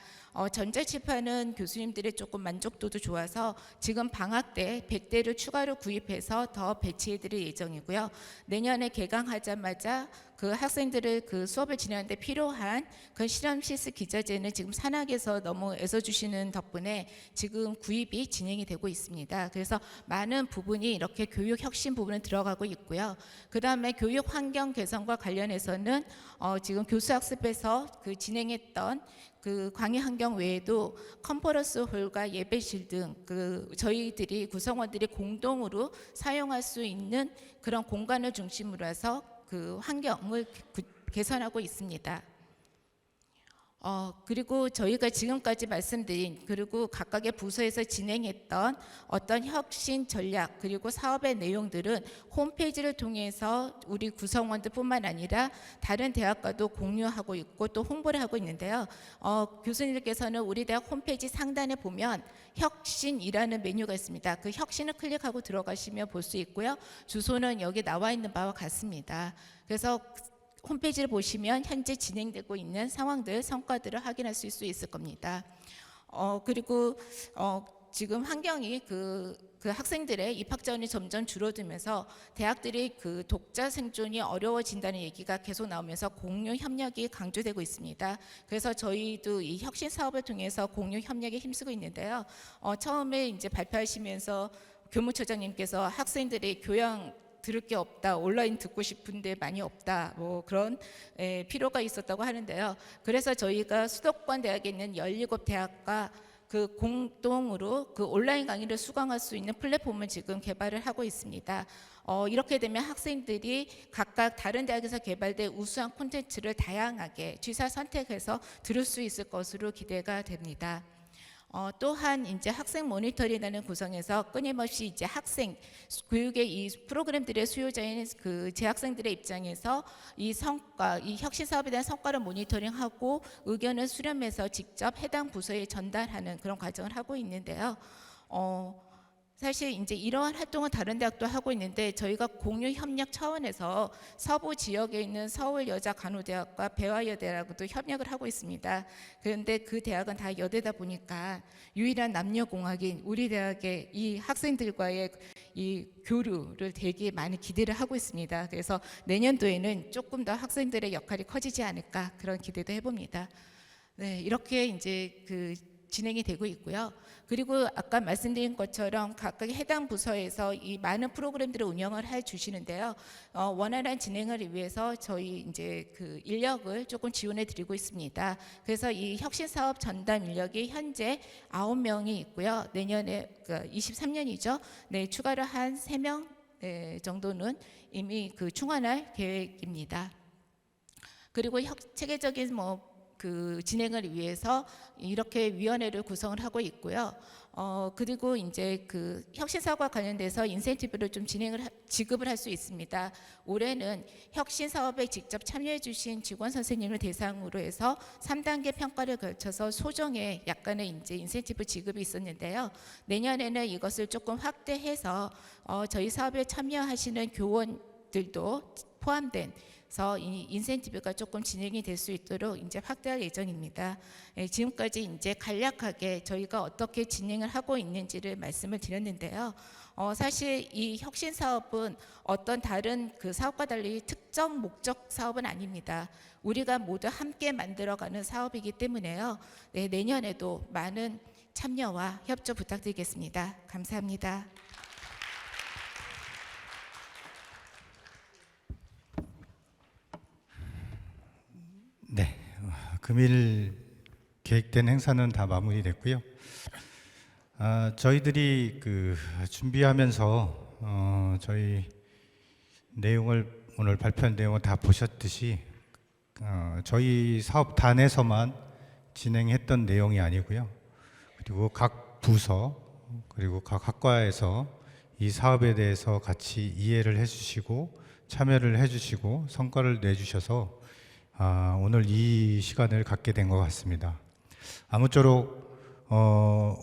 전자칠판은 교수님들의 조금 만족도도 좋아서 지금 방학 때 100대를 추가로 구입해서 더 배치해드릴 예정이고요. 내년에 개강하자마자 그 학생들을 그 수업을 진행하는 데 필요한 그 실험 실습 기자재는 지금 산학에서 너무 애써주시는 덕분에 지금 구입이 진행이 되고 있습니다. 그래서 많은 부분이 이렇게 교육 혁신 부분은 들어가고 있고요. 그 다음에 교육 환경 개선과 관련해서는 지금 교수학습에서 그 진행했던 그 강의 환경 외에도 컨퍼런스 홀과 예배실 등 그 저희들이 구성원들이 공동으로 사용할 수 있는 그런 공간을 중심으로 해서 그 환경을 개선하고 있습니다. 그리고 저희가 지금까지 말씀드린 그리고 각각의 부서에서 진행했던 어떤 혁신 전략 그리고 사업의 내용들은 홈페이지를 통해서 우리 구성원들뿐만 아니라 다른 대학과도 공유하고 있고 또 홍보를 하고 있는데요. 교수님들께서는 우리 대학 홈페이지 상단에 보면 혁신이라는 메뉴가 있습니다. 그 혁신을 클릭하고 들어가시면 볼 수 있고요. 주소는 여기 나와 있는 바와 같습니다. 그래서 홈페이지를 보시면 현재 진행되고 있는 상황들, 성과들을 확인할 수 있을 겁니다. 그리고 지금 환경이 그 학생들의 입학 자원이 점점 줄어들면서 대학들이 그 독자 생존이 어려워진다는 얘기가 계속 나오면서 공유 협력이 강조되고 있습니다. 그래서 저희도 이 혁신 사업을 통해서 공유 협력에 힘쓰고 있는데요. 처음에 이제 발표하시면서 교무처장님께서 학생들이 교양 들을 게 없다, 온라인 듣고 싶은데 많이 없다, 뭐 그런 필요가 있었다고 하는데요. 그래서 저희가 수도권 대학에 있는 17대학과 그 공동으로 그 온라인 강의를 수강할 수 있는 플랫폼을 지금 개발을 하고 있습니다. 이렇게 되면 학생들이 각각 다른 대학에서 개발된 우수한 콘텐츠를 다양하게 취사 선택해서 들을 수 있을 것으로 기대가 됩니다. 또한 이제 학생 모니터링이라는 구성에서 끊임없이 이제 학생 교육의 이 프로그램들의 수요자인 그 재학생들의 입장에서 이 성과, 이 혁신 사업에 대한 성과를 모니터링하고 의견을 수렴해서 직접 해당 부서에 전달하는 그런 과정을 하고 있는데요. 사실 이제 이러한 활동은 다른 대학도 하고 있는데 저희가 공유 협력 차원에서 서부 지역에 있는 서울여자간호대학과 배화여대하고도 협력을 하고 있습니다. 그런데 그 대학은 다 여대다 보니까 유일한 남녀공학인 우리 대학의 이 학생들과의 이 교류를 되게 많이 기대를 하고 있습니다. 그래서 내년도에는 조금 더 학생들의 역할이 커지지 않을까 그런 기대도 해봅니다. 네, 이렇게 이제 그 진행이 되고 있고요. 그리고 아까 말씀드린 것처럼 각각의 해당 부서에서 이 많은 프로그램들을 운영을 해 주시는데요. 원활한 진행을 위해서 저희 이제 그 인력을 조금 지원해 드리고 있습니다. 그래서 이 혁신 사업 전담 인력이 현재 9명이 있고요. 내년에 23년이죠. 네, 추가로 한 3명 정도는 이미 그 충원할 계획입니다. 그리고 체계적인 그 진행을 위해서 이렇게 위원회를 구성을 하고 있고요. 그리고 이제 그 혁신 사업과 관련돼서 인센티브를 좀 지급을 할 수 있습니다. 올해는 혁신 사업에 직접 참여해 주신 직원 선생님을 대상으로 해서 3단계 평가를 거쳐서 소정의 약간의 이제 인센티브 지급이 있었는데요. 내년에는 이것을 조금 확대해서 저희 사업에 참여하시는 교원들도 포함된 이 인센티브가 조금 진행이 될 수 있도록 이제 확대할 예정입니다. 지금까지 이제 간략하게 저희가 어떻게 진행을 하고 있는지를 말씀을 드렸는데요. 사실 이 혁신 사업은 어떤 다른 그 사업과 달리 특정 목적 사업은 아닙니다. 우리가 모두 함께 만들어가는 사업이기 때문에요. 네, 내년에도 많은 참여와 협조 부탁드리겠습니다. 감사합니다. 네, 금일 계획된 행사는 다 마무리됐고요. 저희들이 그 준비하면서 저희 내용을 오늘 발표한 내용을 다 보셨듯이 저희 사업단에서만 진행했던 내용이 아니고요. 그리고 각 부서 그리고 각 학과에서 이 사업에 대해서 같이 이해를 해주시고 참여를 해주시고 성과를 내주셔서 오늘 이 시간을 갖게 된 것 같습니다. 아무쪼록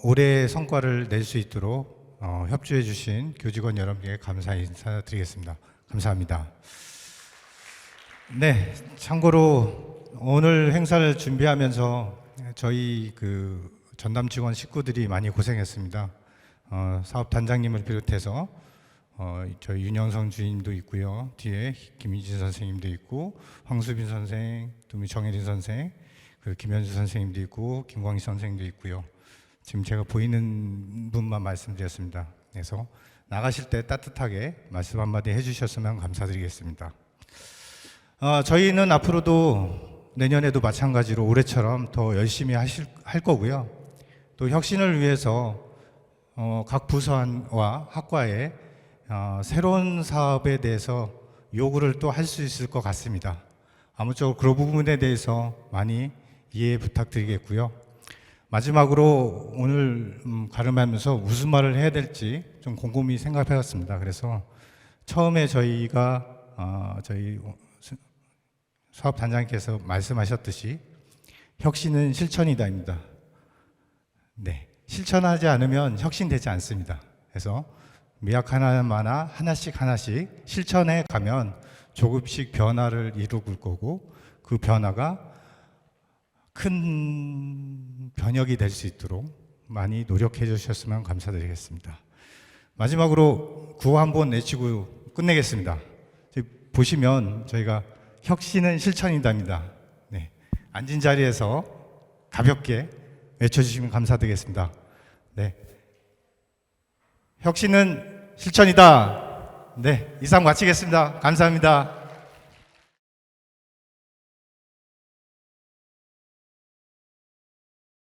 올해 성과를 낼 수 있도록 협조해 주신 교직원 여러분께 감사 인사드리겠습니다. 감사합니다. 네, 참고로 오늘 행사를 준비하면서 저희 그 전담 직원 식구들이 많이 고생했습니다. 사업 단장님을 비롯해서 저희 윤영성 주임도 있고요. 뒤에 김희진 선생님도 있고 황수빈 선생, 또 정혜린 선생, 그리고 김현주 선생님도 있고 김광희 선생님도 있고요. 지금 제가 보이는 분만 말씀드렸습니다. 그래서 나가실 때 따뜻하게 말씀 한마디 해주셨으면 감사드리겠습니다. 저희는 앞으로도 내년에도 마찬가지로 올해처럼 더 열심히 할 거고요. 또 혁신을 위해서 각 부서와 학과에 새로운 사업에 대해서 요구를 또 할 수 있을 것 같습니다. 아무쪼록 그런 부분에 대해서 많이 이해 부탁드리겠고요. 마지막으로 오늘 가름하면서 무슨 말을 해야 될지 좀 곰곰이 생각해봤습니다. 그래서 처음에 저희가 저희 사업 단장님께서 말씀하셨듯이 혁신은 실천이다입니다. 네, 실천하지 않으면 혁신되지 않습니다. 그래서 미약 하나씩 실천해 가면 조금씩 변화를 이루고 거고 그 변화가 큰 변혁이 될 수 있도록 많이 노력해 주셨으면 감사드리겠습니다. 마지막으로 구호 한번 내치고 끝내겠습니다. 보시면 저희가 혁신은 실천이다입니다. 네, 앉은 자리에서 가볍게 외쳐주시면 감사드리겠습니다. 네. 혁신은 실천이다. 네, 이상 마치겠습니다. 감사합니다.